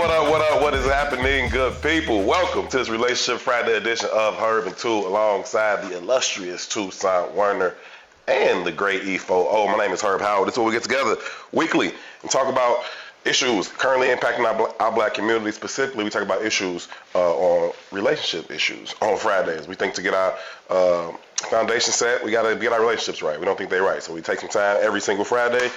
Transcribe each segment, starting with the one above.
What is happening, good people? Welcome to this Relationship Friday edition of Herb and Two, alongside the illustrious Toussaint Werner and the great E4O. My name is Herb Howard. This is where we get together weekly and talk about issues currently impacting our black community. Specifically, we talk about issues on relationship issues on Fridays. We think to get our foundation set, we got to get our relationships right. We don't think they're right. So we take some time every single Friday,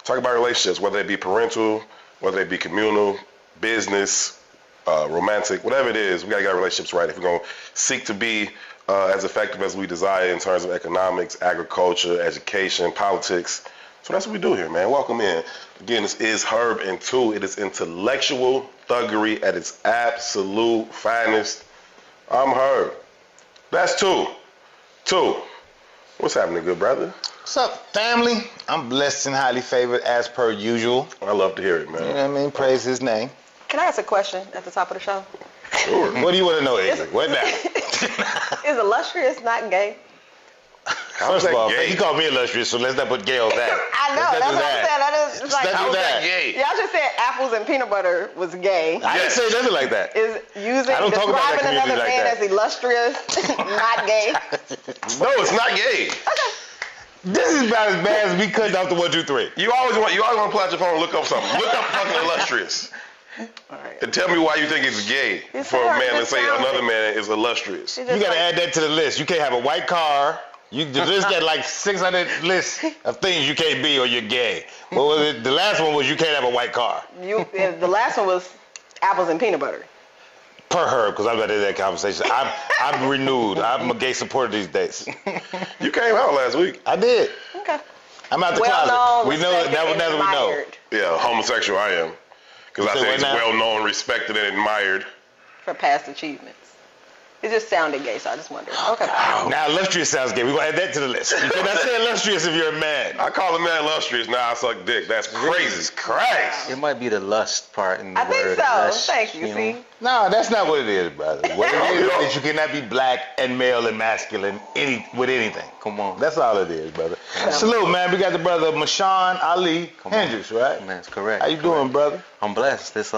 talk about relationships, whether it be parental, whether it be communal, business, romantic, whatever it is. We got to get our relationships right if we're going to seek to be as effective as we desire in terms of economics, agriculture, education, politics. So that's what we do here, man. Welcome in. Again, this is Herb and Two. It is intellectual thuggery at its absolute finest. I'm Herb. That's Two. What's happening, good brother? What's up, family? I'm blessed and highly favored as per usual. I love to hear it, man. You know what I mean? Praise his name. Can I ask a question at the top of the show? Sure. What do you want to know, Adrian? What now? Is illustrious not gay? First of all, gay? he called me illustrious, so let's not put gay on that. I know, that's what I'm saying. That is like, Let's not do that. Gay? y'all just said apples and peanut butter was gay. I didn't say nothing like that. Is I don't talk about that describing another community like man that. as illustrious not gay? No, it's not gay. Okay. This is about as bad as me cutting off the 1, 2, 3. You always want to pull out your phone and look up something. Look up fucking illustrious. All right. And tell me why you think it's gay for a man to say another man is illustrious. You got to add that to the list. You can't have a white car. The list got like 600 lists of things you can't be or you're gay. What was it? The last one was you can't have a white car. The last one was apples and peanut butter. Per her, because I'm not in that conversation. I'm renewed. I'm a gay supporter these days. You came out last week. I did. Okay. I'm out the closet. We know that. Now we know. Yeah, homosexual I am. Because I think it's well known, respected, and admired. For past achievements. It just sounded gay, so I just wondered. Okay. Now illustrious sounds gay. We're going to add that to the list. You cannot say illustrious if you're a man. I call a man illustrious, now I suck dick. That's crazy. Christ. It might be the lust part in the I word. think so. Lust, Thank you, know? see? No, that's not what it is, brother. What it is that you cannot be black and male and masculine with anything. Come on. That's all it is, brother. Salute, man. We got the brother Mashaun Ali Hendricks, right? That's correct. How you doing, brother? I'm blessed. This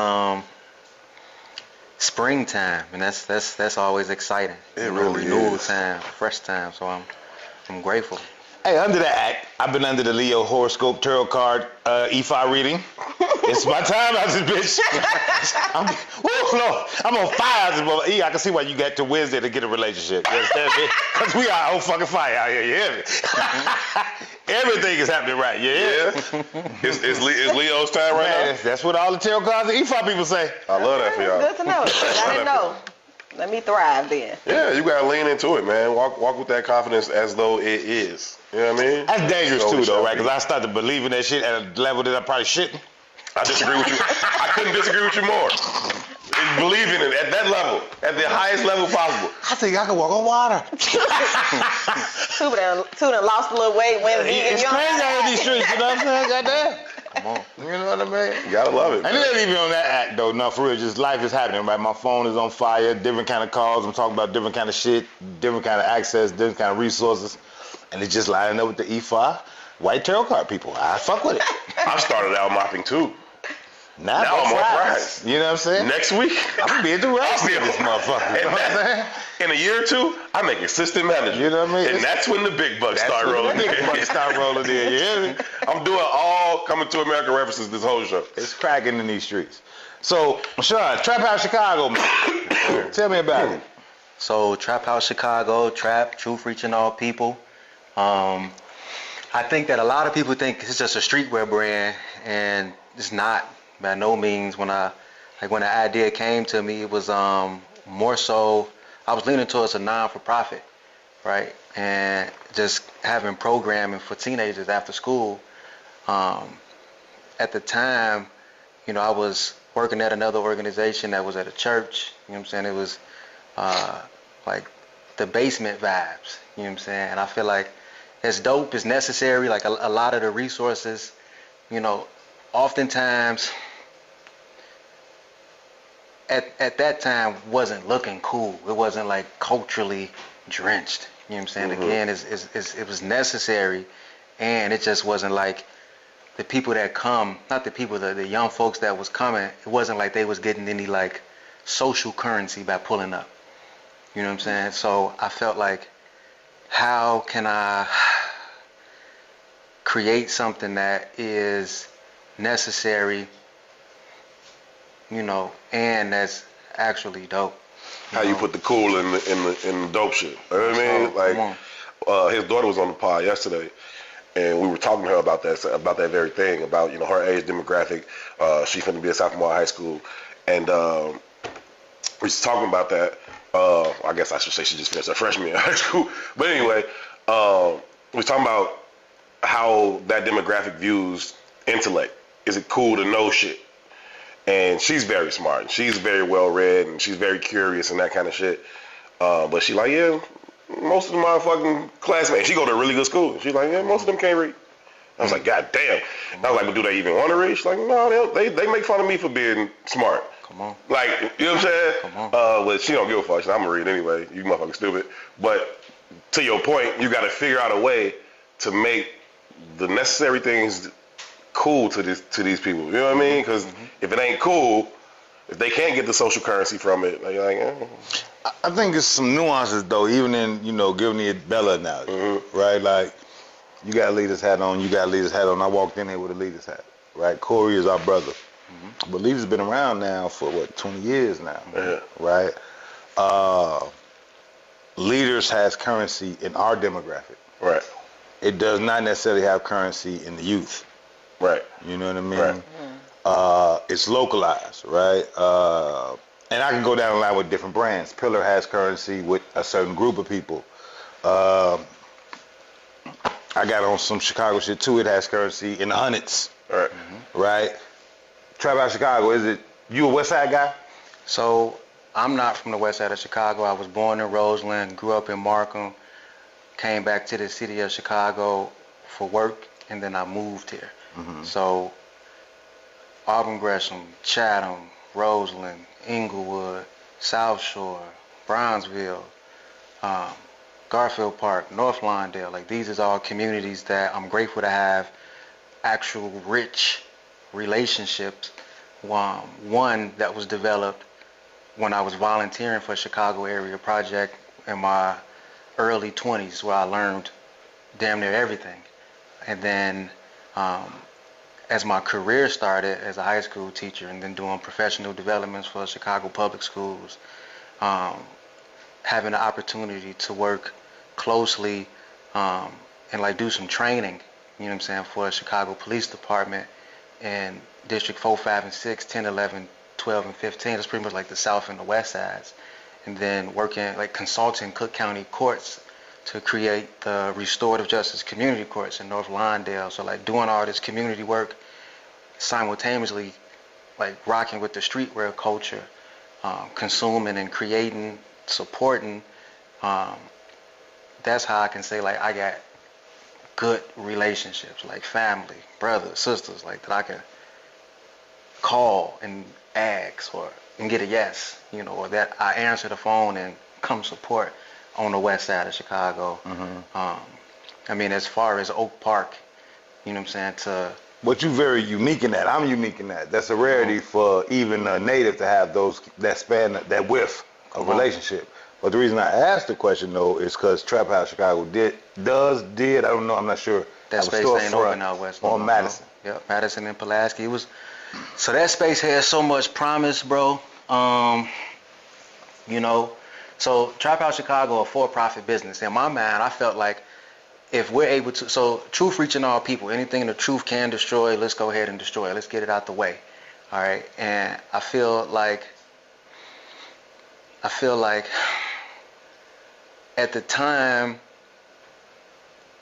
springtime, and that's always exciting. It really renewal is. time, fresh time. So I'm grateful. Hey, under that act, I've been under the Leo horoscope tarot card E5 reading. It's my time out this bitch. I'm on fire. I can see why you got to Wednesday to get a relationship. You understand me? Because we are on fucking fire out here. You hear me? Everything is happening right. You hear me? It's Leo's time right now? That's what all the tarot cards and E5 people say. I love that for y'all. Good to know. I didn't know. Let me thrive then. Yeah, you gotta lean into it, man. Walk with that confidence as though it is. You know what I mean? That's dangerous So too, we though, shall right? be. Because I started believing that shit at a level that I probably shouldn't. I disagree with you. I couldn't disagree with you more. Believe in it at that level, at the highest level possible. I think I can walk on water. Two done lost a little weight, went vegan. It's crazy out in these streets, you know what I'm saying? Goddamn. Come on. You know what I mean? You gotta love it. And it ain't even on that act, though. No, for real, just life is happening, right? My phone is on fire, different kind of calls. I'm talking about different kind of shit, different kind of access, different kind of resources. And it's just lining up with the E5 white tarot card people. I fuck with it. I started out mopping too. Now I'm on Fridays. You know what I'm saying? Next week, I'm gonna be at the race with this motherfucker. You know what I'm saying? in a year or two, I'm an assistant manager. You know what I mean? And that's when the big bucks start rolling The big in. bucks start rolling in. You hear me? I'm doing all Coming to America references this whole show. It's cracking in these streets. So, Mashaun, Traphouse Chicago, man. Tell me about it. So Traphouse Chicago, trap, truth reaching all people. I think that a lot of people think it's just a streetwear brand, and it's not by no means. When the idea came to me, it was more so I was leaning towards a non-for-profit, right? And just having programming for teenagers after school. At the time, you know, I was working at another organization that was at a church. You know what I'm saying? It was like the basement vibes. You know what I'm saying? And I feel like it's dope, it's necessary. Like a lot of the resources, you know, oftentimes at that time wasn't looking cool. It wasn't like culturally drenched. You know what I'm saying? Mm-hmm. Again, it was necessary, and it just wasn't like the people that come, not the people, the young folks that was coming, it wasn't like they was getting any like social currency by pulling up. You know what I'm saying? So I felt like, how can I create something that is necessary, you know, and that's actually dope. How you put the cool in the dope shit. You know what I mean? Like, his daughter was on the pod yesterday, and we were talking to her about that very thing, about, you know, her age demographic. She's going to be a sophomore in high school, and we was talking about that. I guess I should say she just finished her freshman in high school. But anyway, we was talking about how that demographic views intellect. Is it cool to know shit? And she's very smart, and she's very well read, and she's very curious and that kind of shit. But she like, yeah, most of the motherfucking classmates, she go to a really good school. She's like, yeah, most of them can't read. I was like, God damn. And I was like, but do they even want to read? She's like, no, they make fun of me for being smart. Come on. Like, you know what I'm saying? Come on. But she don't give a fuck. She's like, I'm going to read anyway. You motherfucking stupid. But to your point, you got to figure out a way to make the necessary things cool to these people. You know what I mean? Because if it ain't cool, if they can't get the social currency from it, like, I think there's some nuances though, even in, you know, giving the Bella analogy, right? Like, you got a leader's hat on, you got a leader's hat on. I walked in here with a leader's hat, right? Corey is our brother, but leader's been around now for what, 20 years now, right? Leaders has currency in our demographic, right? It does not necessarily have currency in the youth. Right. You know what I mean? Right. It's localized, right? And I can go down the line with different brands. Pillar has currency with a certain group of people. I got on some Chicago shit too. It has currency in the hundreds. Right. Right? Traphouse Chicago, is it, you a West Side guy? So I'm not from the west side of Chicago. I was born in Roseland, grew up in Markham, came back to the city of Chicago for work, and then I moved here. So Auburn Gresham, Chatham, Roseland, Inglewood, South Shore, Brownsville, Garfield Park, North Lawndale, like these is all communities that I'm grateful to have actual rich relationships. One that was developed when I was volunteering for Chicago Area Project in my early 20s, where I learned damn near everything. And then as my career started as a high school teacher and then doing professional developments for Chicago public schools, having the opportunity to work closely and like do some training, you know what I'm saying, for Chicago Police Department and District 4, 5, and 6, 10, 11, 12, and 15. That's pretty much like the South and the West sides. And then working, like consulting Cook County courts to create the restorative justice community courts in North Lawndale. So like doing all this community work, simultaneously like rocking with the streetwear culture, consuming and creating, supporting. That's how I can say like I got good relationships, like family, brothers, sisters, like that I can call and ask and get a yes, you know, or that I answer the phone and come support on the west side of Chicago. I mean, as far as Oak Park, you know what I'm saying, But you very unique in that. I'm unique in that. That's a rarity for even a native to have those, that span, that width of relationship. But the reason I asked the question though is because Traphouse Chicago did, I don't know, I'm not sure. That space ain't open out west. On Madison. Yep, Madison and Pulaski. It was, so that space had so much promise, bro. You know, so Traphouse Chicago, a for-profit business. In my mind, I felt like if we're able to, so truth reaching all people, anything the truth can destroy, let's go ahead and destroy it. Let's get it out the way. All right. And I feel like at the time,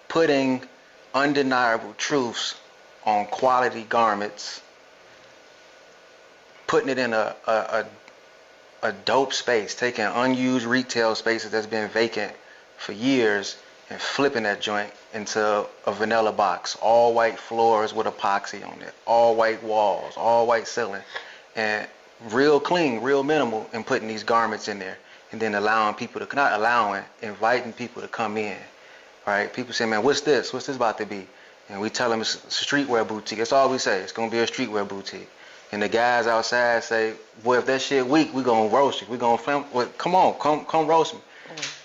putting undeniable truths on quality garments, putting it in a dope space, taking unused retail spaces that's been vacant for years and flipping that joint into a vanilla box, all white floors with epoxy on it, all white walls, all white ceiling, and real clean, real minimal, and putting these garments in there, and then allowing people to, not allowing, inviting people to come in, right? People say, man, what's this about to be? And we tell them it's a streetwear boutique. That's all we say. It's gonna be a streetwear boutique. And the guys outside say, "Boy, if that shit weak, we gonna roast you. We gonna film. Well, come on, come roast me."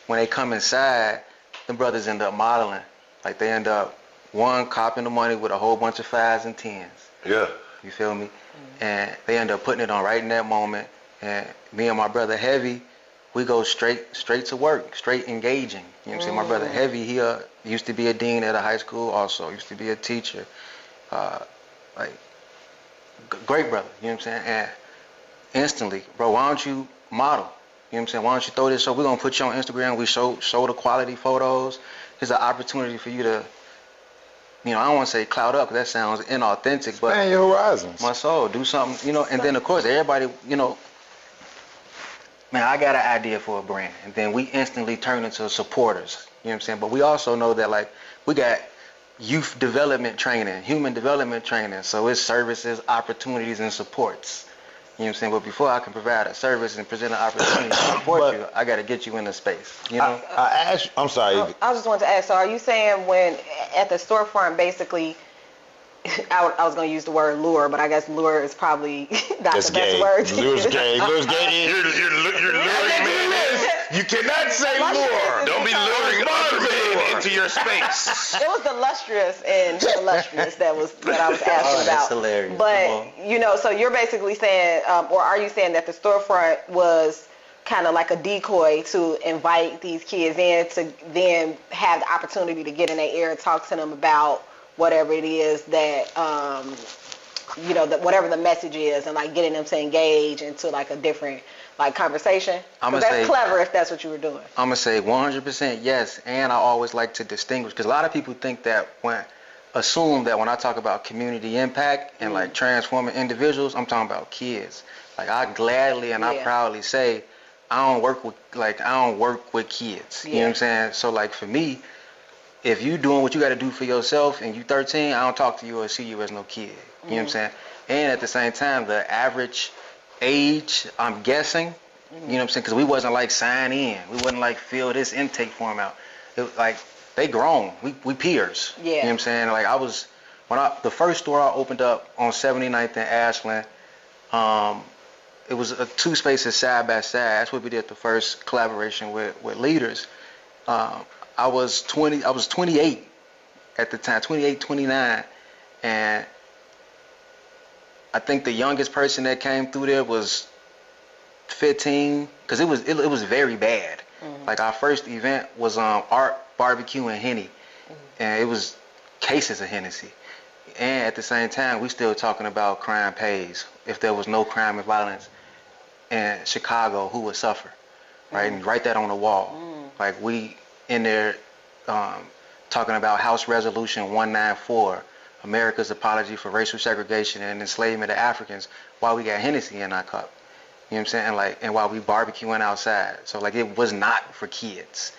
When they come inside, them brothers end up modeling. Like they end up one copping the money with a whole bunch of 5s and 10s. Yeah. You feel me? And they end up putting it on right in that moment. And me and my brother Heavy, we go straight to work, straight engaging. You know what I'm saying? My brother Heavy, he used to be a dean at a high school, also used to be a teacher. Like great brother, you know what I'm saying? And instantly, bro, why don't you model? You know what I'm saying? Why don't you throw this? So we're gonna put you on Instagram. We show the quality photos. There's an opportunity for you to, you know, I don't want to say cloud up because that sounds inauthentic, but Expand your horizons. my soul, do something, you know. And then of course everybody, you know, man, I got an idea for a brand, and then we instantly turn into supporters. You know what I'm saying? But we also know that like we got youth development training, human development training, so it's services, opportunities, and supports. You know what I'm saying? But before I can provide a service and present an opportunity to support you, I got to get you in the space. You know? I'm sorry. I just wanted to ask, so are you saying when at the storefront, basically, I was going to use the word lure, but I guess lure is probably not It's the gay. best word. Lure's gay. Lure's gay. You're luring me in. You cannot say lure. Don't be luring other men into your space. It was the lustrous and illustrious that I was asking Oh, about. that's hilarious. Come But, on. you know, so you're basically saying, or are you saying that the storefront was kind of like a decoy to invite these kids in to then have the opportunity to get in their ear and talk to them about whatever it is that, you know, whatever the message is, and like getting them to engage into like a different like conversation? I'ma That's say- clever if that's what you were doing. I'm gonna say 100% yes, and I always like to distinguish because a lot of people think that assume that when I talk about community impact and like transforming individuals, I'm talking about kids. Like I gladly and I proudly say I don't work with kids. You know what I'm saying? So like for me, if you doing what you got to do for yourself and you 13, I don't talk to you or see you as no kid. You know what I'm saying? And at the same time, the average age, I'm guessing, you know what I'm saying? Because we wasn't like sign in. We wasn't like fill this intake form out. It was like they grown. We peers. Yeah. You know what I'm saying? Like the first store I opened up on 79th and Ashland, it was 2 spaces side by side. That's what we did the first collaboration with leaders. I was 28 at the time, 28, 29, and I think the youngest person that came through there was 15, because it was very bad. Like our first event was Art, Barbecue, and Henny, and it was cases of Hennessy. And at the same time, we still talking about crime pays. If there was no crime and violence in Chicago, who would suffer, right? And write that on the wall. Like we in there talking about House Resolution 194, America's apology for racial segregation and enslavement of Africans, while we got Hennessy in our cup. You know what I'm saying? And while we barbecuing outside. So like it was not for kids.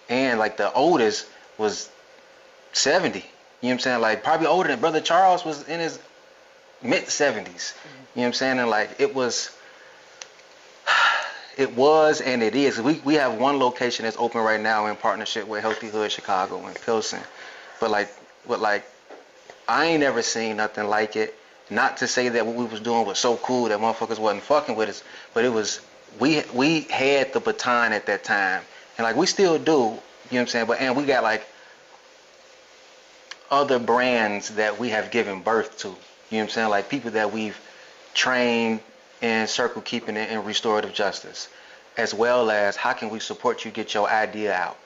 And like the oldest was 70. You know what I'm saying? Like probably older than Brother Charles was in his mid 70s. You know what I'm saying? And like it was and it is. We have one location that's open right now in partnership with Healthy Hood Chicago and Pilsen. But I ain't never seen nothing like it. Not to say that what we was doing was so cool that motherfuckers wasn't fucking with us, but it was, we had the baton at that time. And like we still do, you know what I'm saying? And we got like other brands that we have given birth to. You know what I'm saying? Like people that we've trained in circle keeping and restorative justice, as well as how can we support you get your idea out.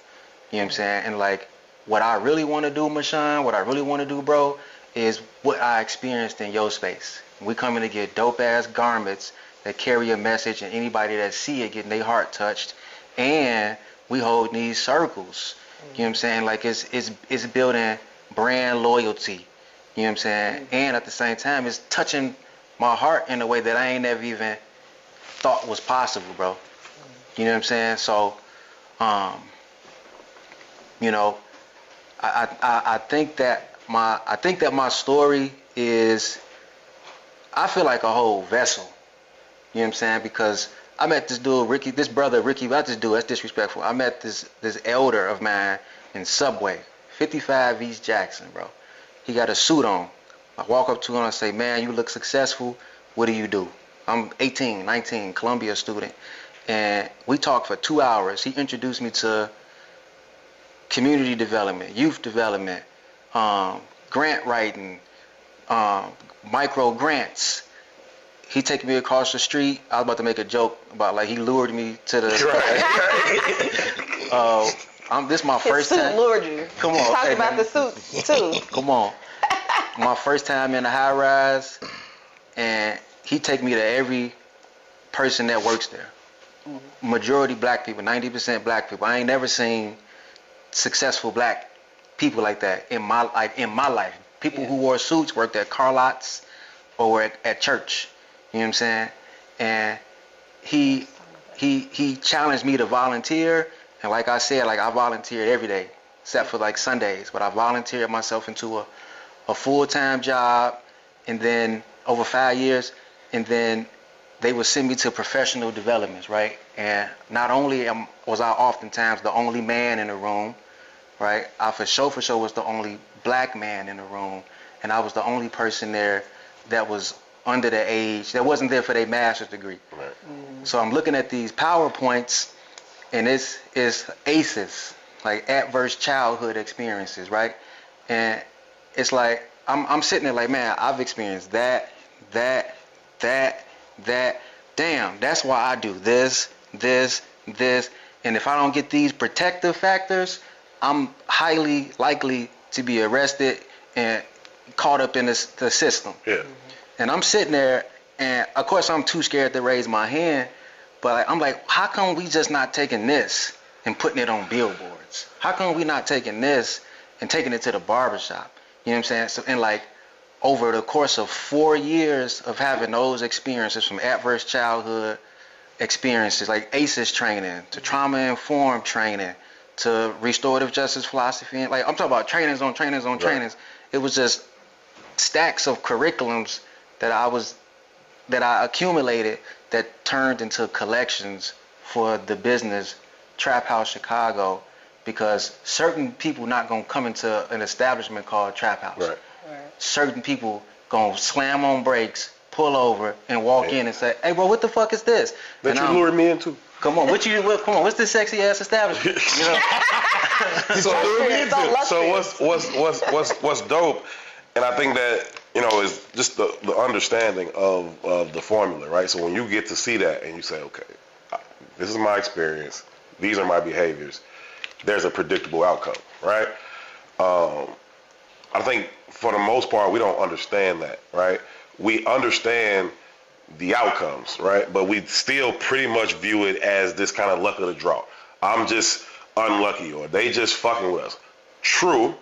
You know what I'm saying? And like what I really want to do, Mashaun, what I really want to do, bro, is what I experienced in your space. We coming to get dope ass garments that carry a message, and anybody that see it getting their heart touched. And we hold these circles. You know what I'm saying? Like it's building brand loyalty. You know what I'm saying? And at the same time, it's touching my heart in a way that I ain't never even thought was possible, bro. You know what I'm saying? So, you know, I think that my story is, I feel like a whole vessel. You know what I'm saying? Because I met this dude, Ricky, this brother, Ricky, not this dude, that's disrespectful. I met this elder of mine in Subway, 55 East Jackson, bro. He got a suit on. I walk up to him and I say, man, you look successful. What do you do? I'm 18, 19, Columbia student. And we talked for 2 hours. He introduced me to community development, youth development, grant writing, micro grants. He taking me across the street. I was about to make a joke about like he lured me to the. This is my first His suit time. lured you. Come on, Talk hey, about man. the suit too. Come on. My first time in a high rise, and he take me to every person that works there. Majority black people, 90% black people. I ain't never seen successful black people like that in my life. People who wore suits worked at car lots or were at church. You know what I'm saying? And he challenged me to volunteer, and like I said, like I volunteered every day except for like Sundays, but I volunteered myself into a full-time job, and then over 5 years, and then they would send me to professional developments, right? And not only was I oftentimes the only man in the room, right? I for sure was the only black man in the room, and I was the only person there that was under the age, that wasn't there for their master's degree. Right. So I'm looking at these PowerPoints, and it's ACEs, like adverse childhood experiences, right? And it's like, I'm sitting there like, man, I've experienced that. Damn, that's why I do this. And if I don't get these protective factors, I'm highly likely to be arrested and caught up in the system. Yeah. And I'm sitting there, and of course I'm too scared to raise my hand, but I'm like, how come we just not taking this and putting it on billboards? How come we not taking this and taking it to the barbershop? You know what I'm saying? So, and like over the course of 4 years of having those experiences, from adverse childhood experiences like ACEs training to trauma-informed training to restorative justice philosophy, and like I'm talking about trainings on trainings on trainings. It was just stacks of curriculums that I accumulated that turned into collections for the business Traphouse Chicago, because certain people not gonna come into an establishment called Traphouse. Right. Certain people gonna slam on brakes, pull over, and walk in and say, "Hey, bro, what the fuck is this?" That you lured me into. Come on, what's this sexy ass establishment? You know? So what's dope, and I think that, you know, is just the understanding of the formula, right? So when you get to see that and you say, okay, this is my experience, these are my behaviors, there's a predictable outcome, right? I think for the most part we don't understand that, right? We understand the outcomes, right? But we still pretty much view it as this kind of luck of the draw. I'm just unlucky, or they just fucking with us. True,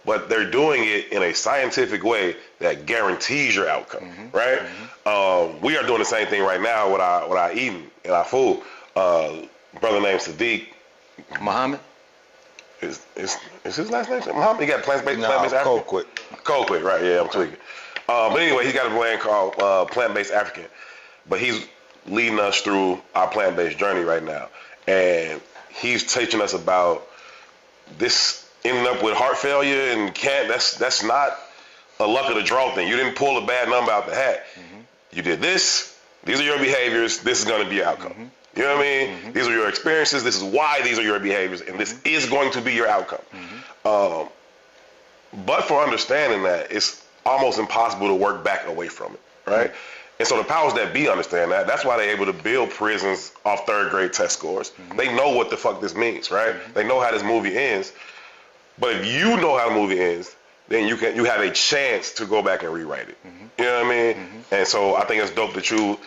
but they're doing it in a scientific way that guarantees your outcome, right? We are doing the same thing right now with our eating and our food. Brother named Sadiq. Muhammad? Is his last name Muhammad? He got plant-based African? Colquitt, right, yeah, I'm tweaking. But anyway, he's got a brand called Plant-Based African. But he's leading us through our plant-based journey right now. And he's teaching us about this ending up with heart failure and that's not a luck of the draw thing. You didn't pull a bad number out the hat. You did this. These are your behaviors. This is going to be your outcome. You know what I mean? These are your experiences. This is why these are your behaviors. And this is going to be your outcome. But for understanding that, it's almost impossible to work back away from it, right? And so the powers that be understand that. That's why they're able to build prisons off third grade test scores. They know what the fuck this means, right? They know how this movie ends. But if you know how the movie ends, then you have a chance to go back and rewrite it. You know what I mean? And so I think it's dope that you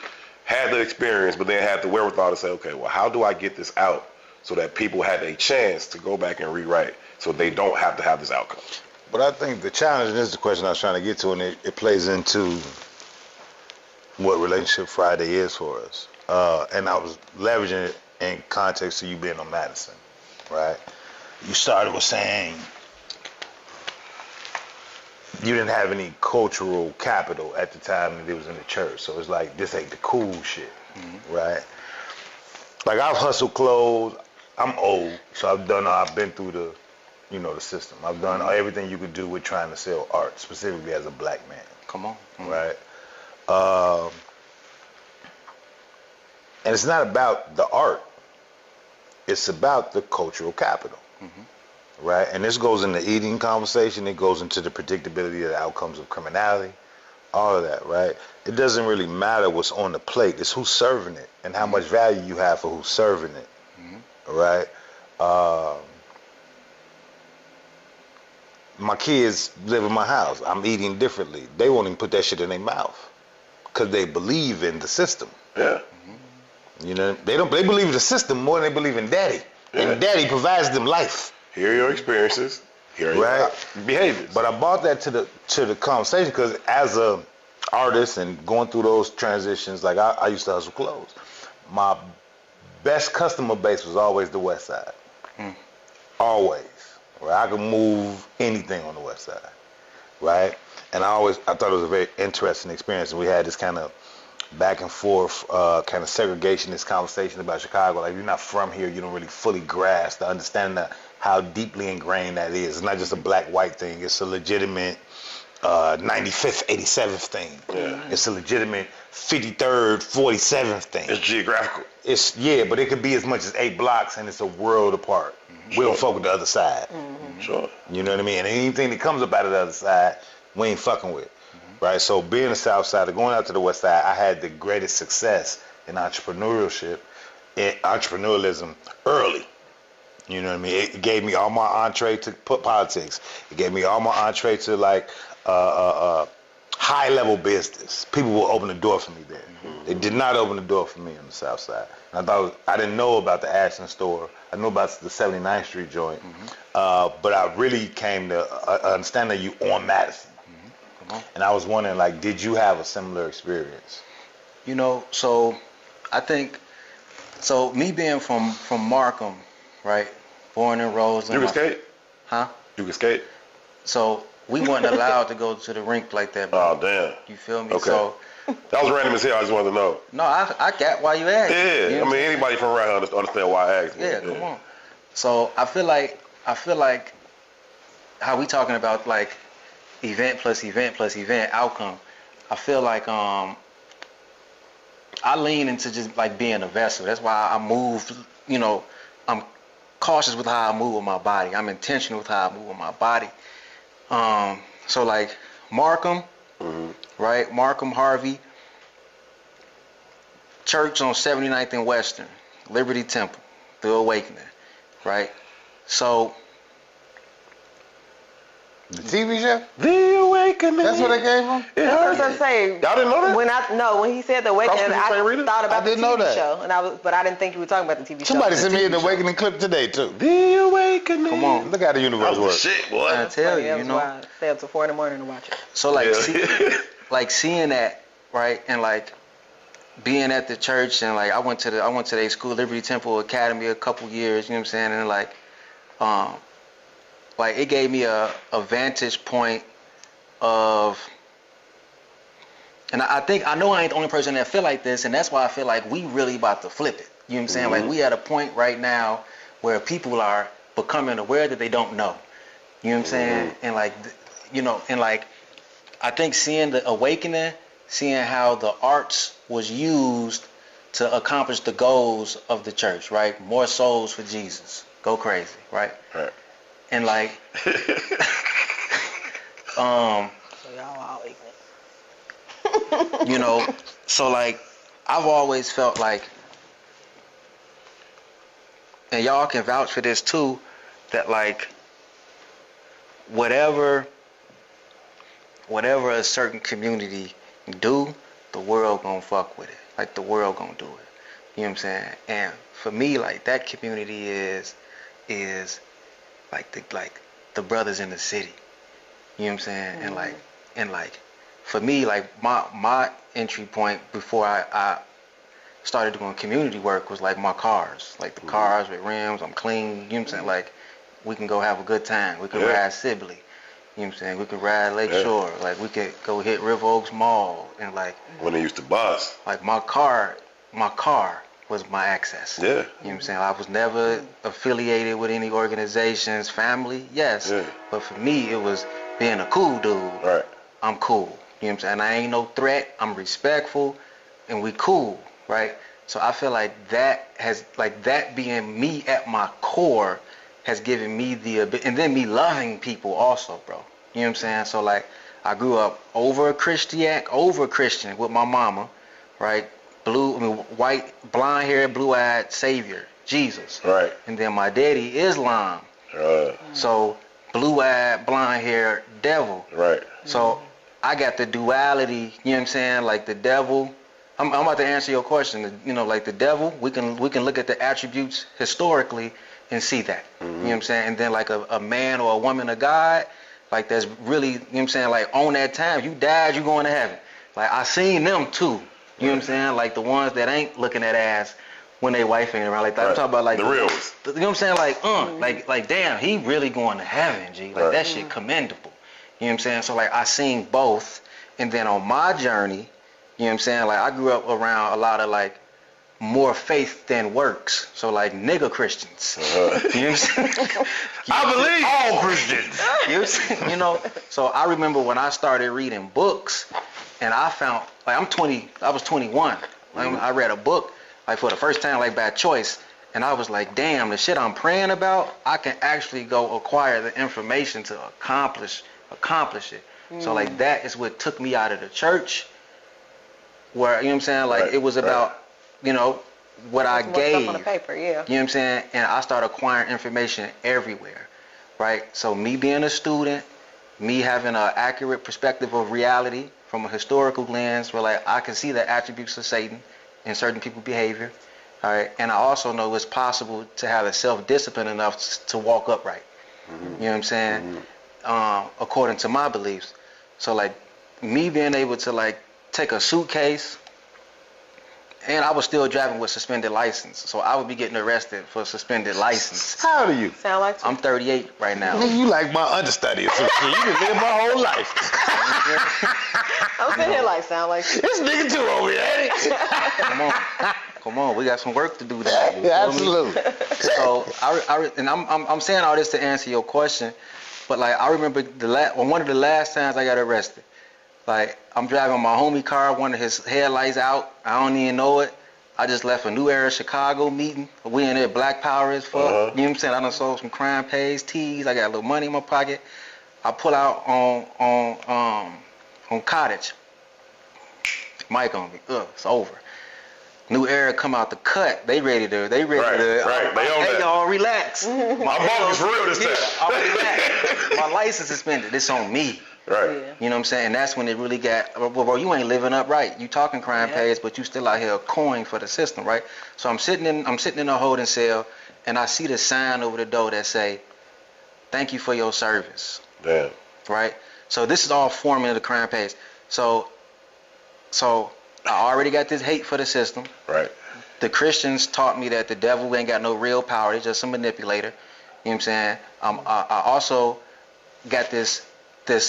had the experience, but then had the wherewithal to say, okay, well, how do I get this out so that people had a chance to go back and rewrite so they don't have to have this outcome? But I think the challenge, and this is the question I was trying to get to, and it plays into what Relationship Friday is for us. And I was leveraging it in context to you being on Madison, right? You started with saying you didn't have any cultural capital at the time that it was in the church. So it's like, this ain't the cool shit, right? Like, I've hustled clothes. I'm old, so I've been through you know, the system. I've done everything you could do with trying to sell art, specifically as a black man. Come on. Right? And it's not about the art. It's about the cultural capital. Right? And this goes in the eating conversation. It goes into the predictability of the outcomes of criminality. All of that, right? It doesn't really matter what's on the plate. It's who's serving it and how much value you have for who's serving it. Right? My kids live in my house. I'm eating differently. They won't even put that shit in their mouth because they believe in the system. Yeah. You know, they believe in the system more than they believe in daddy. Yeah. And daddy provides them life. Here are your experiences. Here are Right. your behaviors. But I brought that to the conversation because as a artist and going through those transitions, like I used to hustle clothes. My best customer base was always the West Side. Always. Right? I could move anything on the West Side. Right? And I thought it was a very interesting experience. And we had this kind of back and forth kind of segregationist conversation about Chicago. Like, if you're not from here, you don't really fully grasp the understanding of how deeply ingrained that is. It's not just a black-white thing. It's a legitimate 95th, 87th thing. Yeah. It's a legitimate 53rd, 47th thing. It's geographical. But it could be as much as 8 blocks, and it's a world apart. We don't fuck with the other side. Sure. You know what I mean? And anything that comes up out of the other side, we ain't fucking with. Right? So being a South Sider, going out to the West Side, I had the greatest success in entrepreneurship, in entrepreneurialism early. You know what I mean? It gave me all my entree to politics. It gave me all my entree to like high level business. People will open the door for me there. They did not open the door for me on the South Side. And I didn't know about the Ashland store. I knew about the 79th Street joint. But I really came to understand that you on Madison. And I was wondering, like, did you have a similar experience? You know, so I think, so me being from Markham, right, born and raised. You can skate? Huh? You can skate? So we weren't allowed to go to the rink like that, bro. Oh, damn. You feel me? Okay. So That was random as hell. I just wanted to know. no, I got why you asked. Yeah. You know I mean, anybody from around here understand why I asked. Yeah, come on. So I feel like how we talking about like event plus event plus event outcome. I feel like I lean into just like being a vessel. That's why I move. You know, I'm cautious with how I move with my body. I'm intentional with how I move with my body. So like Markham, right? Markham, Harvey, church on 79th and Western, Liberty Temple, The Awakening, right? So The TV show? The Awakening. That's what they gave him? It I was hurt. gonna say Y'all didn't know that? when he said the Awakening, Cross from I St. Rita? thought about I the didn't know TV that. show, but I didn't think you were talking about the TV show. Somebody The sent me TV an show. Awakening clip today, too. The Awakening. come on. Look how the That universe was the works. shit, boy. I tell Funny, you, that you was know. why I stay up till 4 a.m. to watch it. So like, Yeah. like seeing that, right, and like being at the church, and like I went to their school, Liberty Temple Academy, a couple years. You know what I'm saying? And like it gave me a vantage point of, and I know I ain't the only person that feel like this, and that's why I feel like we really about to flip it. You know what I'm saying? Like we at a point right now where people are becoming aware that they don't know. You know what I'm saying? And like, you know, and like I think seeing the awakening, seeing how the arts was used to accomplish the goals of the church, right? More souls for Jesus. Go crazy, right? Right. And like, So y'all all ignorant. you know, so like I've always felt like, and y'all can vouch for this too, that like whatever a certain community do, the world gonna fuck with it. Like the world gonna do it. You know what I'm saying? And for me, like that community is like the brothers in the city. You know what I'm saying? And like for me, like my entry point before I started doing community work was like my cars. Like the cars with rims, I'm clean, you know what I'm saying? Like we can go have a good time. We can ride Sibley. You know what I'm saying? We could ride Lake Shore. Like we could go hit River Oaks Mall and like When they used to bus. my car was my access. Yeah. You know what I'm saying? I was never affiliated with any organizations, family, yes. Yeah. But for me, it was being a cool dude. Right. I'm cool. You know what I'm saying? I ain't no threat. I'm respectful, and we cool, right? So I feel like that being me at my core has given me and then me loving people also, bro. You know what I'm saying? So like, I grew up over Christian with my mama, right? White, blonde hair, blue-eyed Savior, Jesus. Right. And then my daddy, Islam. So blue-eyed, blonde hair, devil. Right. So I got the duality, you know what I'm saying? Like the devil. I'm about to answer your question. You know, like the devil, we can look at the attributes historically and see that. You know what I'm saying? And then like a man or a woman of God, like that's really, you know what I'm saying, like on that time, you died, you going to heaven. Like I seen them too. You know what I'm saying? Like the ones that ain't looking at ass when they wife ain't around. Like that. I'm talking about like the real ones. You know what I'm saying? Like damn, he really going to heaven, G. Like that shit commendable. You know what I'm saying? So like I seen both, and then on my journey, you know what I'm saying? Like I grew up around a lot of like more faith than works. So like nigga Christians. You know what I'm saying? I believe all Christians. You know what I'm saying? You know, so I remember when I started reading books, and I found like I was 21. Like, I read a book like for the first time, like by choice, and I was like, damn, the shit I'm praying about, I can actually go acquire the information to accomplish it. So like that is what took me out of the church, where, you know what I'm saying, like it was about, you know, what I gave. Stuff on the paper, yeah. You know what I'm saying? And I started acquiring information everywhere, right? So me being a student, me having an accurate perspective of reality from a historical lens, where like I can see the attributes of Satan in certain people's behavior, all right? And I also know it's possible to have a self-discipline enough to walk upright. You know what I'm saying? According to my beliefs. So like me being able to like take a suitcase, and I was still driving with suspended license, so I would be getting arrested for suspended license. How old are you? Sound like I'm 38 right now. Nigga, you like my understudy or some shit. You can live my whole life. I'm sitting here like, sound like This nigga too over here, ain't he? Come on, we got some work to do there. You Yeah, feel me? absolutely. So I'm saying all this to answer your question, but like I remember one of the last times I got arrested. Like I'm driving my homie car, one of his headlights out. I don't even know it. I just left a New Era Chicago meeting. We in there, Black Power as fuck. You know what I'm saying? I done sold some crime pays, teas. I got a little money in my pocket. I pull out on Cottage. Mic on me. It's over. New Era come out the cut. They ready to. Right. They on Hey that. y'all, relax. My bunk is real this time. I'm relaxed. My license suspended. It's on me. Right. Yeah. You know what I'm saying? And that's when it really got, bro, you ain't living up right. You talking crime pays, but you still out here coin for the system, right? So I'm sitting in a holding cell, and I see the sign over the door that say, "Thank you for your service." Damn. Right? So this is all forming the crime pays. So I already got this hate for the system. Right. The Christians taught me that the devil ain't got no real power. He's just a manipulator. You know what I'm saying? I also got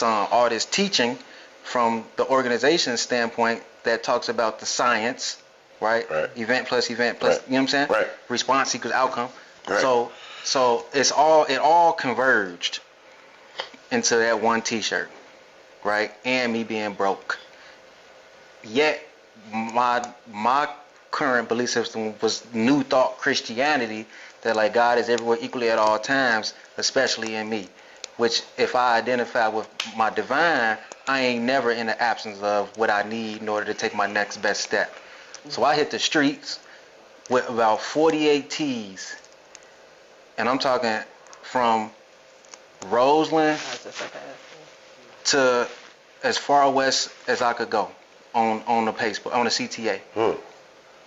all this teaching from the organization's standpoint that talks about the science, right? Event plus, you know what I'm saying? Right. Response equals outcome. Right. So it all converged into that one t-shirt, right? And me being broke. Yet my current belief system was New Thought Christianity, that like God is everywhere equally at all times, especially in me. Which if I identify with my divine, I ain't never in the absence of what I need in order to take my next best step. So I hit the streets with about 48 T's. And I'm talking from Roseland to as far west as I could go on the pace, on the CTA,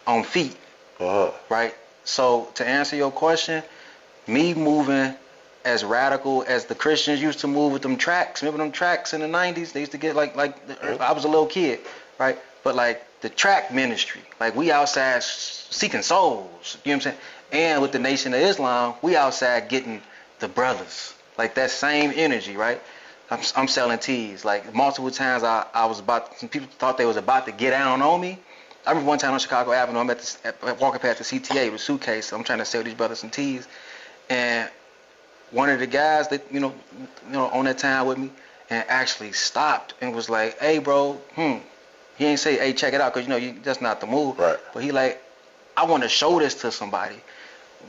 on feet, right? So to answer your question, me moving as radical as the Christians used to move with them tracks. Remember them tracks in the 90s? They used to get like I was a little kid, right? But like the track ministry, like we outside seeking souls, you know what I'm saying? And with the Nation of Islam, we outside getting the brothers, like that same energy, right? I'm selling teas. Like multiple times some people thought they was about to get down on me. I remember one time on Chicago Avenue, I'm walking past the CTA with a suitcase. I'm trying to sell these brothers some teas, and one of the guys that you know on that time with me, and actually stopped and was like, "Hey, bro, He ain't say, "Hey, check it out," because that's not the move. Right. But he like, "I want to show this to somebody."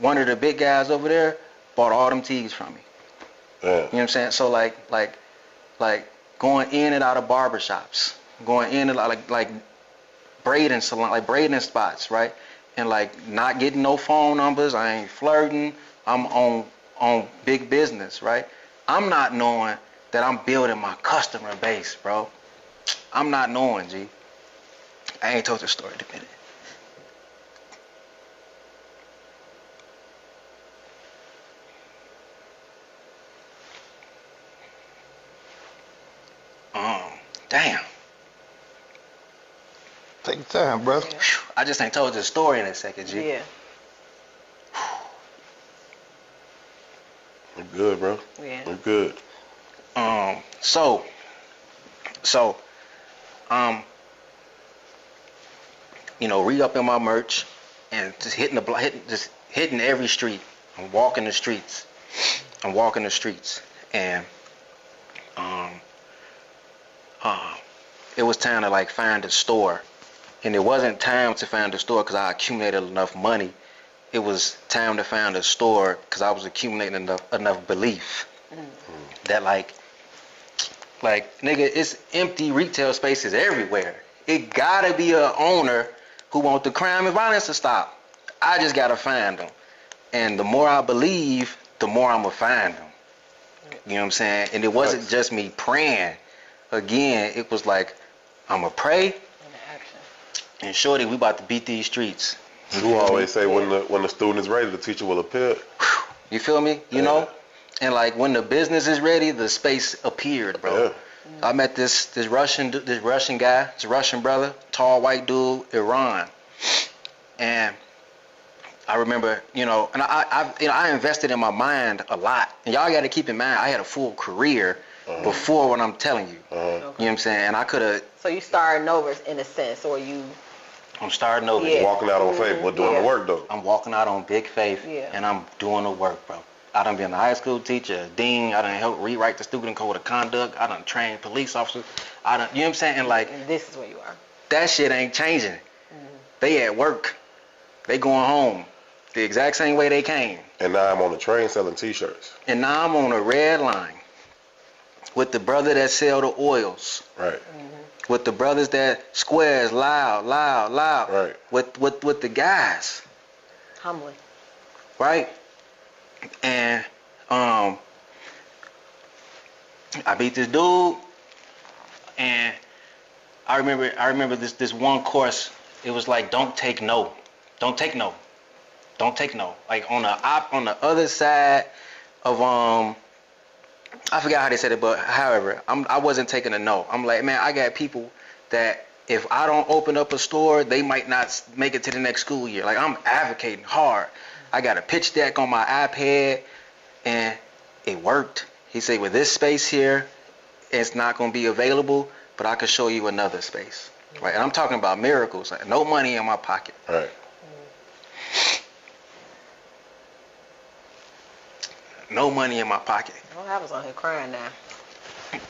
One of the big guys over there bought all them teas from me. Yeah. You know what I'm saying? So like going in and out of barbershops, going in and out like braiding salon, like braiding spots, right? And like not getting no phone numbers. I ain't flirting. I'm on big business, right? I'm not knowing that I'm building my customer base, bro. I'm not knowing, G. I ain't told the story in a minute. Damn. Take your time, brother. I just ain't told the story in a second, G. Yeah. We're good, bro. Yeah. We're good. So, re-upping my merch and just hitting every street. I'm walking the streets. And it was time to like find a store. And it wasn't time to find a store because I accumulated enough money. It was time to find a store because I was accumulating enough belief that like nigga, it's empty retail spaces everywhere. It gotta be a owner who want the crime and violence to stop. I just gotta find them. And the more I believe, the more I'm gonna find them. You know what I'm saying? And it wasn't just me praying. Again, it was like, I'm gonna pray. And shorty, we about to beat these streets. You always say when the student is ready, the teacher will appear. You feel me? You know? And like when the business is ready, the space appeared, bro. Yeah. I met this Russian guy, this Russian brother, tall white dude, Iran. And I remember, and I invested in my mind a lot. And y'all got to keep in mind, I had a full career before what I'm telling you. Okay. You know what I'm saying? And I could have. So you starting over in a sense, or you? I'm starting over. Yeah. Walking out on faith, but doing the work though. I'm walking out on big faith, and I'm doing the work, bro. I done been a high school teacher, a dean. I done helped rewrite the student code of conduct. I done trained police officers. You know what I'm saying? And like, And this is where you are. That shit ain't changing. They at work. They going home the exact same way they came. And now I'm on the train selling T-shirts. And now I'm on a red line with the brother that sell the oils. Right. With the brothers that squares loud. Right. With the guys. Humbly. Right? And I beat this dude, and I remember this one course. It was like, don't take no. Like on the other side of I forgot how they said it, but however, I wasn't taking a no. I'm like, man, I got people that if I don't open up a store, they might not make it to the next school year. Like I'm advocating hard. I got a pitch deck on my iPad, and it worked. He said, with this space here, it's not going to be available, but I could show you another space. Right? And I'm talking about miracles. Like, no money in my pocket. Right. No money in my pocket. Oh, I was on here crying now.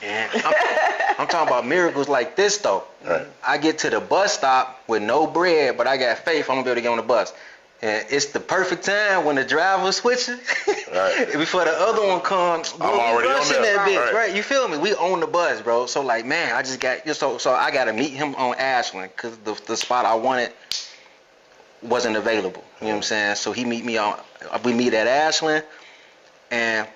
And I'm talking about miracles like this, though. Right. I get to the bus stop with no bread, but I got faith I'm going to be able to get on the bus. And it's the perfect time when the driver's switching. Right. Before the other one comes, I'm already on there. that bitch, Right. right? You feel me? We own the bus, bro. So like, man, I just got so I got to meet him on Ashland because the spot I wanted wasn't available. You know what I'm saying? So we meet at Ashland, and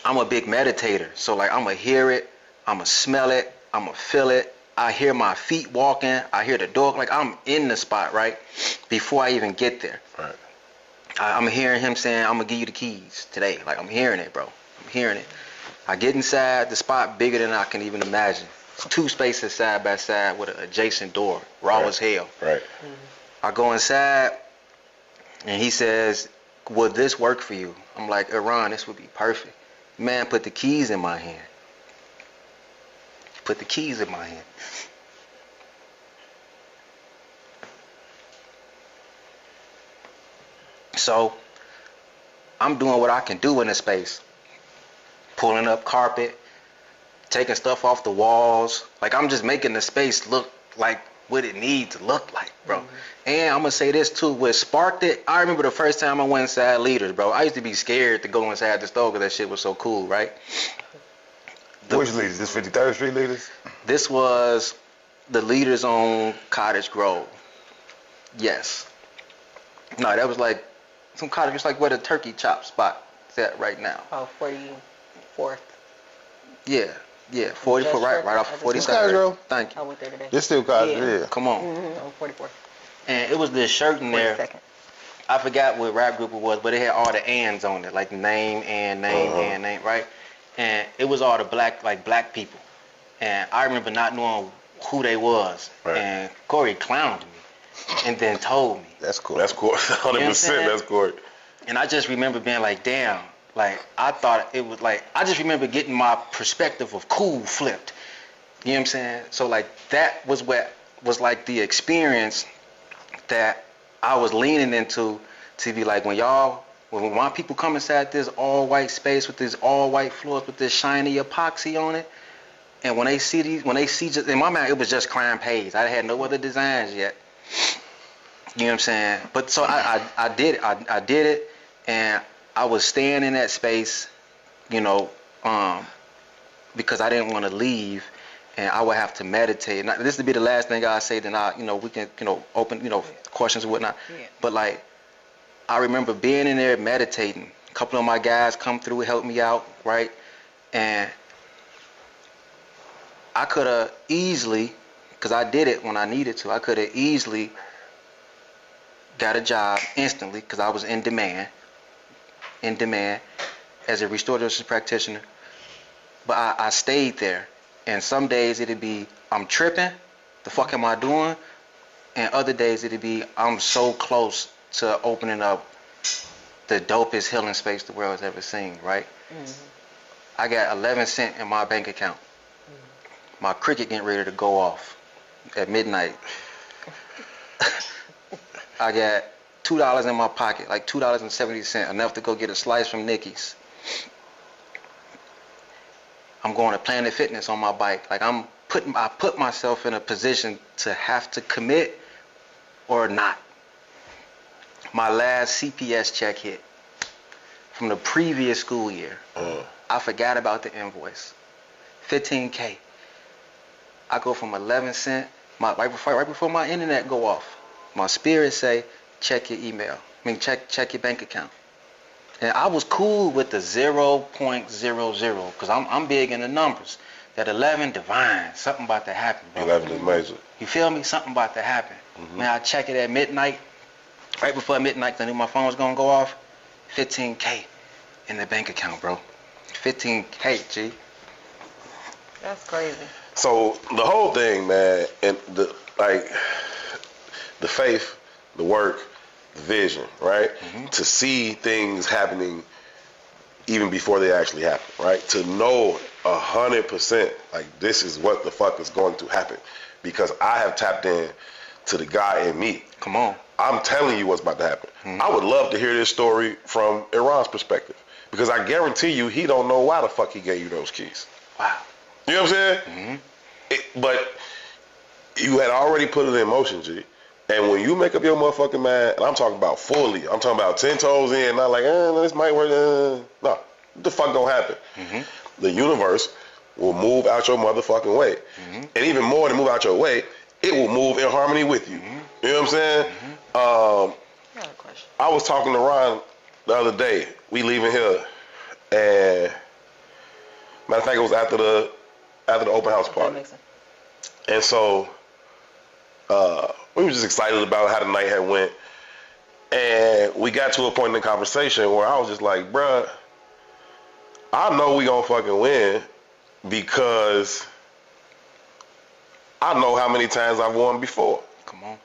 I'm a big meditator. So like, I'm gonna hear it, I'm gonna smell it, I'm gonna feel it. I hear my feet walking. I hear the dog. Like I'm in the spot, right? Before I even get there. Right. I'm hearing him saying, I'm going to give you the keys today. Like I'm hearing it, bro. I'm hearing it. I get inside, the spot bigger than I can even imagine. It's 2 spaces side by side with an adjacent door. Raw as hell. Right. I go inside, and he says, would this work for you? I'm like, Iran, this would be perfect. Man, put the keys in my hand. So I'm doing what I can do in the space. Pulling up carpet, taking stuff off the walls. Like, I'm just making the space look like what it needs to look like, bro. Mm-hmm. And I'm gonna say this too, what sparked it, I remember the first time I went inside Leaders, bro. I used to be scared to go inside the store because that shit was so cool, right? Which Leaders? This 53rd Street Leaders? This was the Leaders on Cottage Grove. Yes. No, that was like some cottage, just like where the turkey chop spot is at right now. Oh, 44th. Yeah, 44th, right off 42nd. Thank you. I went there today. This still Cottage, yeah. Come on. Mm-hmm. On 44th. And it was this shirt in there. 42nd. I forgot what rap group it was, but it had all the ands on it, like name and name, right? And it was all the black people. And I remember not knowing who they was. Right. And Corey clowned me and then told me. That's cool. 100%, that's Corey. And I just remember being like, damn, like, I thought it was like, I just remember getting my perspective of cool flipped. You know what I'm saying? So, like, that was what was like the experience that I was leaning into, to be like, when my people come inside this all white space with this all white floors with this shiny epoxy on it, and when they see just, in my mind, it was just crime pays. I had no other designs yet. You know what I'm saying? But so I did it, and I was staying in that space, you know, because I didn't want to leave, and I would have to meditate. Now, this would be the last thing I say. Then we can, open, questions and whatnot. Yeah. But like, I remember being in there meditating. A couple of my guys come through and help me out, right? And I could have easily, because I did it when I needed to, I could have easily got a job instantly because I was in demand as a restorative justice practitioner. But I stayed there. And some days it'd be, I'm tripping, the fuck am I doing? And other days it'd be, I'm so close to opening up the dopest healing space the world has ever seen, right? Mm-hmm. I got 11 cents in my bank account. Mm-hmm. My cricket getting ready to go off at midnight. I got $2 in my pocket, like $2.70, enough to go get a slice from Nikki's. I'm going to Planet Fitness on my bike. Like, I put myself in a position to have to commit or not. My last CPS check hit from the previous school year. I forgot about the invoice. $15K. I go from 11 cents, right before my internet go off. My spirit say, check your email. Check your bank account. And I was cool with the 0.00 because I'm big in the numbers. That 11 divine, something about to happen, bro. 11 is major. You feel me? Something about to happen. Mm-hmm. Man, I check it at midnight. Right before midnight, 'cause I knew my phone was gonna go off. 15K in the bank account, bro. 15K, G. That's crazy. So the whole thing, man, and the faith, the work, the vision, right? Mm-hmm. To see things happening even before they actually happen, right? To know 100% like this is what the fuck is going to happen, because I have tapped in to the guy in me. Come on. I'm telling you what's about to happen. Mm-hmm. I would love to hear this story from Iran's perspective, because I guarantee you he don't know why the fuck he gave you those keys. Wow. You know what I'm saying? Mm-hmm. But you had already put it in motion, G. And when you make up your motherfucking mind, and I'm talking about fully, I'm talking about 10 toes in, not like, this might work. No, what the fuck gonna happen? Mm-hmm. The universe will move out your motherfucking way. Mm-hmm. And even more than move out your way, it will move in harmony with you. Mm-hmm. You know what I'm saying? Mm-hmm. I got a question. I was talking to Ron the other day. We leaving here, and matter of fact, it was after the open house party. And so we were just excited about how the night had went. And we got to a point in the conversation where I was just like, bruh, I know we gonna fucking win because I know how many times I've won before. Come on.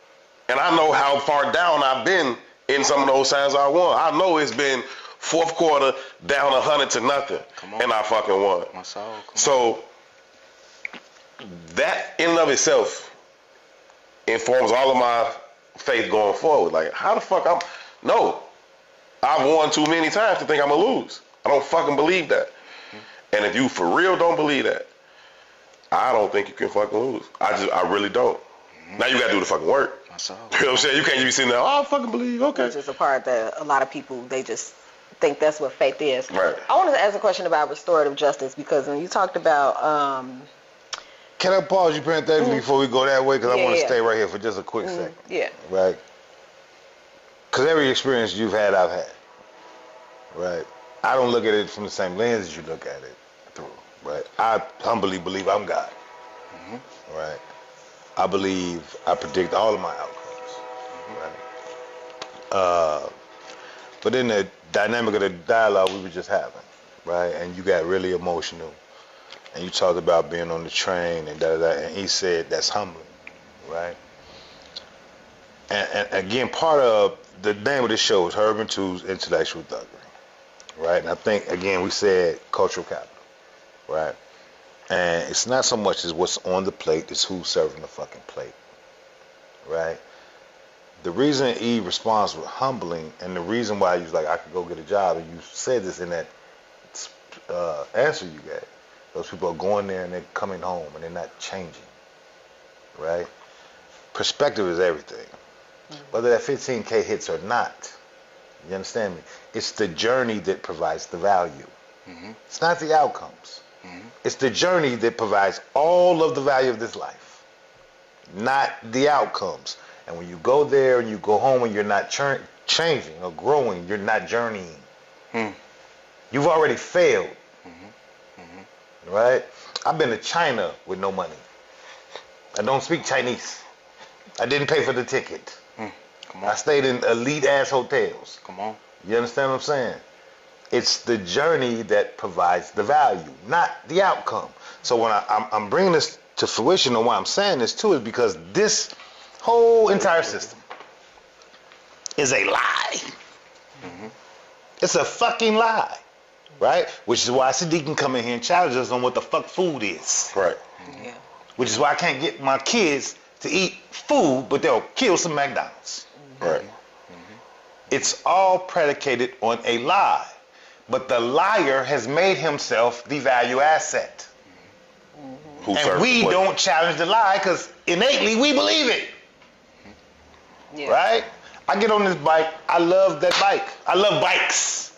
And I know how far down I've been in some of those times I won. I know it's been fourth quarter down 100-0, and I fucking won. My soul. So that in and of itself informs all of my faith going forward. Like, how the fuck I've won too many times to think I'm gonna lose. I don't fucking believe that. And if you for real don't believe that, I don't think you can fucking lose. I really don't. Now you gotta do the fucking work. That's all. You know what I'm saying? You can't just be sitting there, oh, I fucking believe, okay. Which is a part that a lot of people, they just think that's what faith is. Right. I wanted to ask a question about restorative justice, because when you talked about Can I pause you parenthetically before we go that way? Because I want to Yeah. stay right here for just a quick second. yeah. Right? Because every experience you've had, I've had. Right? I don't look at it from the same lens as you look at it through. Right? I humbly believe I'm God. Right? I believe I predict all of my outcomes. Right? But in the dynamic of the dialogue we were just having, right? And you got really emotional. And you talked about being on the train and da-da-da. And he said that's humbling. Right? And again, part of the name of this show is Herb and Two's Intellectual Thuggery. Right? And I think, again, we said cultural capital. Right? And it's not so much as what's on the plate, it's who's serving the fucking plate. Right? The reason E responds with humbling, and the reason why he's like, I could go get a job, and you said this in that answer you gave. Those people are going there and they're coming home and they're not changing. Right? Perspective is everything. Whether that 15K hits or not, you understand me? It's the journey that provides the value. It's not the outcomes. It's the journey that provides all of the value of this life, not the outcomes. And when you go there and you go home and you're not changing or growing, you're not journeying. You've already failed. Right? I've been to China with no money. I don't speak Chinese. I didn't pay for the ticket. Come on. I stayed in elite-ass hotels. Come on. You understand what I'm saying? It's the journey that provides the value, not the outcome. So when I'm bringing this to fruition, and why I'm saying this too is because this whole entire system is a lie. It's a fucking lie, right? Which is why Sadiq can come in here and challenge us on what the fuck food is. Right. Yeah. Which is why I can't get my kids to eat food, but they'll kill some McDonald's. Right. It's all predicated on a lie. But the liar has made himself the value asset. Who And serves we the plate? don't challenge the lie because innately we believe it. Yeah. Right? I get on this bike. I love that bike. I love bikes.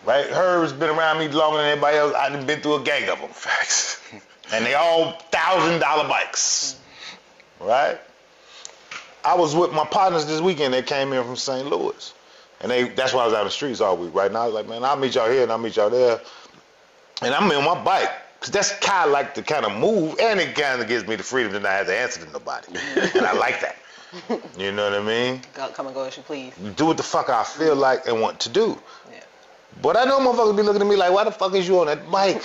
Right? Herb's been around me longer than anybody else. I've been through a gang of them. Facts. And they all $1,000 bikes. Right? I was with my partners this weekend. They came in from St. Louis. And that's why I was out in the streets all week. Right now, I was like, man, I'll meet y'all here and I'll meet y'all there. And I'm on my bike. Because that's kind of like the kind of move. And it kind of gives me the freedom to not have to answer to nobody. And I like that. You know what I mean? Come and go as you please. Do what the fuck I feel like and want to do. Yeah. But I know motherfuckers be looking at me like, why the fuck is you on that bike?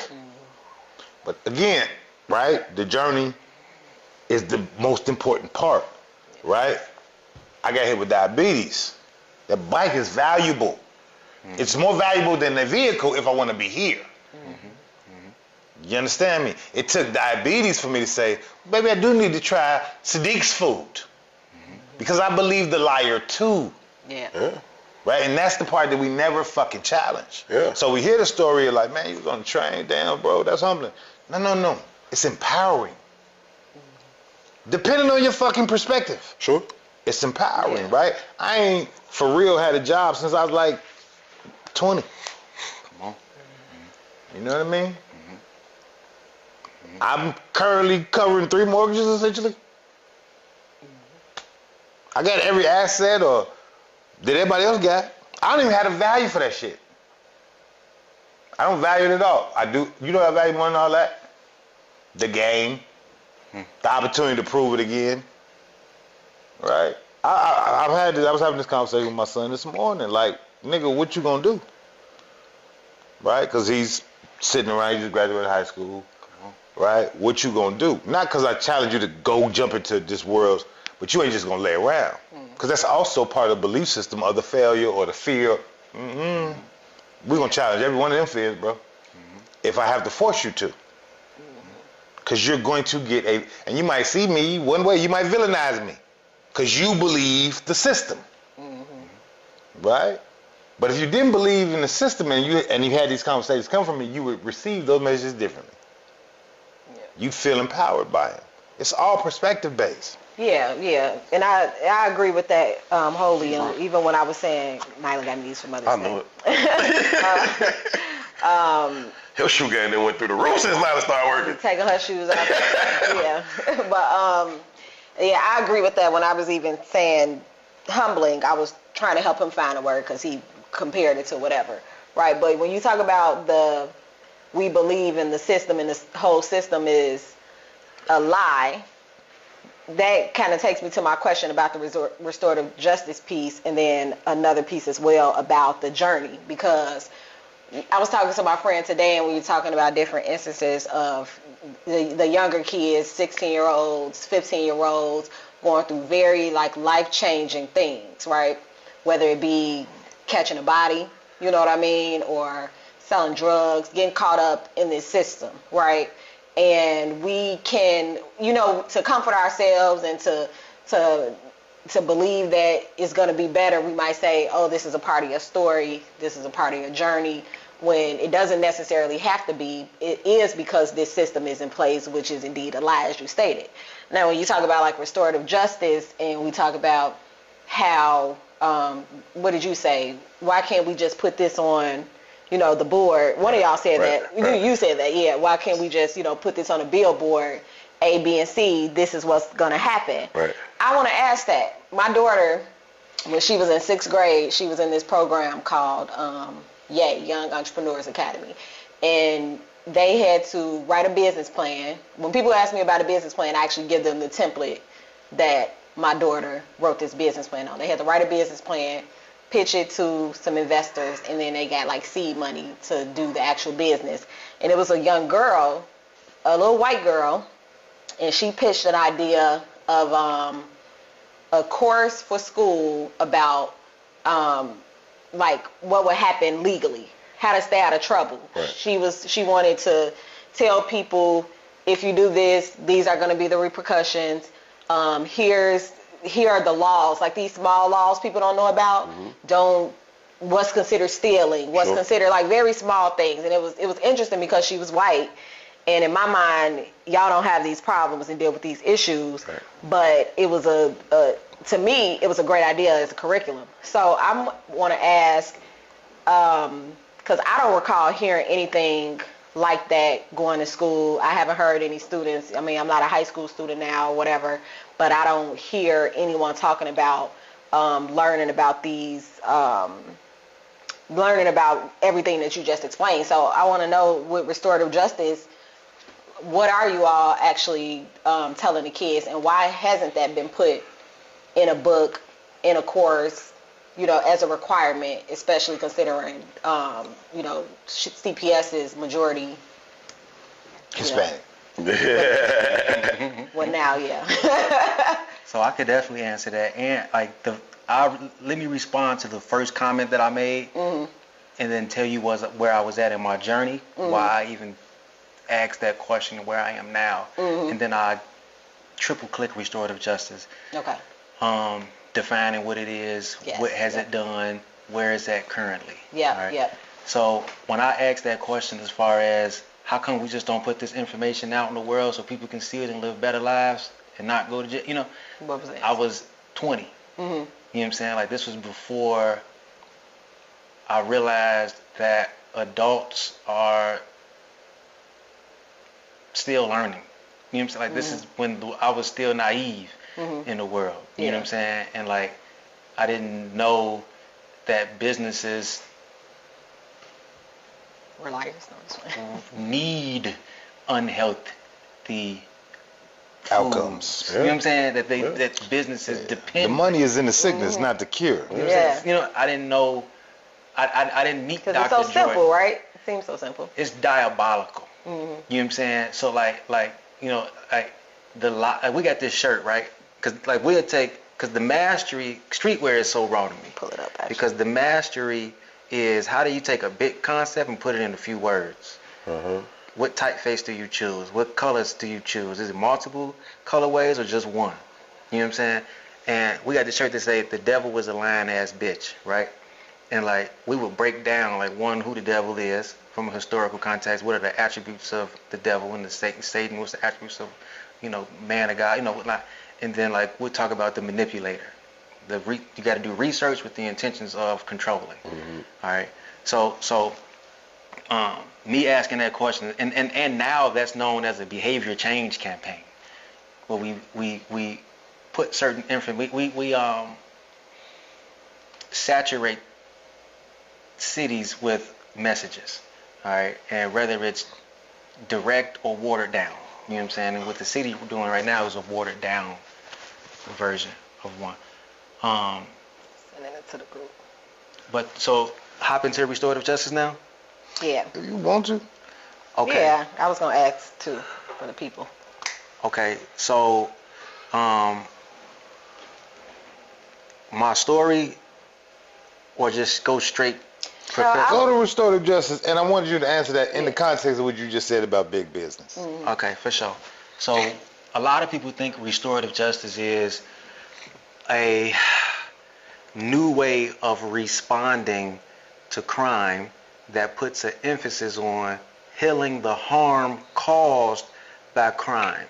But again, right, the journey is the most important part, right? I got hit with diabetes. The bike is valuable. It's more valuable than the vehicle if I want to be here. You understand me? It took diabetes for me to say, baby, I do need to try Sadiq's food. Because I believe the liar too. Yeah. Yeah. Right? And that's the part that we never fucking challenge. Yeah. So we hear the story of like, man, you was on the train, damn, bro, that's humbling. No. It's empowering. Depending on your fucking perspective. Sure. It's empowering, Yeah. right? I ain't for real had a job since I was like 20. Come on. You know what I mean? I'm currently covering 3 mortgages essentially. I got every asset or that everybody else got. I don't even have a value for that shit. I don't value it at all. I do. You know what I value more than all that? The game. The opportunity to prove it again. Right? I was having this conversation with my son this morning. Like, nigga, what you gonna do? Right? Because he's sitting around, he just graduated high school. Right? What you gonna do? Not because I challenge you to go jump into this world, but you ain't just gonna lay around. Because that's also part of the belief system of the failure or the fear. We're gonna challenge every one of them fears, bro. If I have to force you to. Because you're going to get and you might see me one way, you might villainize me. Because you believe the system. Right? But if you didn't believe in the system and you had these conversations come from me, you would receive those messages differently. Yeah. You'd feel empowered by it. It's all perspective based. Yeah, and I agree with that wholly. Even when I was saying Nyla got me these for Mother's Day. I knew it. Her shoe game then went through the roof since Nyla started working. Taking her shoes off. Yeah, but yeah, I agree with that. When I was even saying humbling, I was trying to help him find a word because he compared it to whatever, right? But when you talk about we believe in the system and this whole system is a lie, that kind of takes me to my question about the restorative justice piece, and then another piece as well about the journey, because I was talking to my friend today, and we were talking about different instances of the younger kids, 16-year-olds, 15-year-olds, going through very life-changing things, right? Whether it be catching a body, you know what I mean, or selling drugs, getting caught up in this system, right? And we can, to comfort ourselves and to believe that it's going to be better, we might say, oh, this is a part of your story, this is a part of your journey, when it doesn't necessarily have to be. It is because this system is in place, which is indeed a lie, as you stated. Now, when you talk about restorative justice, and we talk about how, what did you say? Why can't we just put this on, the board? One of y'all said that. Right. You said that, yeah. Why can't we just, put this on a billboard, A, B, and C, this is what's going to happen? Right. I want to ask that. My daughter, when she was in 6th grade, she was in this program called Young Entrepreneurs Academy. And they had to write a business plan. When people ask me about a business plan, I actually give them the template that my daughter wrote this business plan on. They had to write a business plan, pitch it to some investors, and then they got seed money to do the actual business. And it was a young girl, a little white girl, and she pitched an idea of a course for school about what would happen legally, how to stay out of trouble. Right. She wanted to tell people, if you do this, these are going to be the repercussions. Here are the laws, these small laws people don't know about. Mm-hmm. What's considered stealing, what's considered very small things. And it was interesting because she was white, and in my mind, y'all don't have these problems and deal with these issues. Right. But it was to me, it was a great idea as a curriculum. So I want to ask, because I don't recall hearing anything like that going to school. I haven't heard any students. I mean, I'm not a high school student now or whatever, but I don't hear anyone talking about learning about these, learning about everything that you just explained. So I want to know, with restorative justice, what are you all actually telling the kids, and why hasn't that been put in a book, in a course, as a requirement, especially considering, CPS is majority Hispanic. Well, now, yeah. So I could definitely answer that, and let me respond to the first comment that I made, mm-hmm. and then tell you where I was at in my journey, mm-hmm. why I even asked that question, where I am now, mm-hmm. and then I triple click restorative justice. Okay. Defining what it is, yes, what has it done, where is that currently. Yeah, right? Yeah. So when I asked that question, as far as how come we just don't put this information out in the world so people can see it and live better lives and not go to jail, what was that? I was 20. Mm-hmm. You know what I'm saying? This was before I realized that adults are still learning. You know what I'm saying? This is when I was still naive. Mm-hmm. in the world, you know what I'm saying? And I didn't know that businesses we're liars, need unhealthy outcomes. You know what I'm saying? That that businesses depend. The money is in the sickness, not the cure. Yeah. I didn't know. I didn't meet Dr. Because it's so simple, Jordan. right? It seems so simple. It's diabolical. Mm-hmm. You know what I'm saying? So we got this shirt, right? Because the mastery, streetwear is so raw to me. Pull it up, actually. Because the mastery is, how do you take a big concept and put it in a few words? Uh-huh. What typeface do you choose? What colors do you choose? Is it multiple colorways or just one? You know what I'm saying? And we got this shirt that say, the devil was a lying ass bitch, right? and like we would break down like one, who the devil is from a historical context. What are the attributes of the devil and the Satan? What's the attributes of, man of God? And then like we'll talk about the manipulator. You got to do research with the intentions of controlling. All right. So me asking that question, and now that's known as a behavior change campaign, where we put certain we saturate cities with messages, all right, and whether it's direct or watered down, you know what I'm saying? And what the city we're doing right now is a watered down version of one. Sending it to the group. But so hop into restorative justice now? Yeah. If you want to. Okay. Yeah, I was gonna ask too for the people. Okay, so my story, or just go straight. Go to restorative justice, and I wanted you to answer that in the context of what you just said about big business. Okay, for sure. So a lot of people think restorative justice is a new way of responding to crime that puts an emphasis on healing the harm caused by crime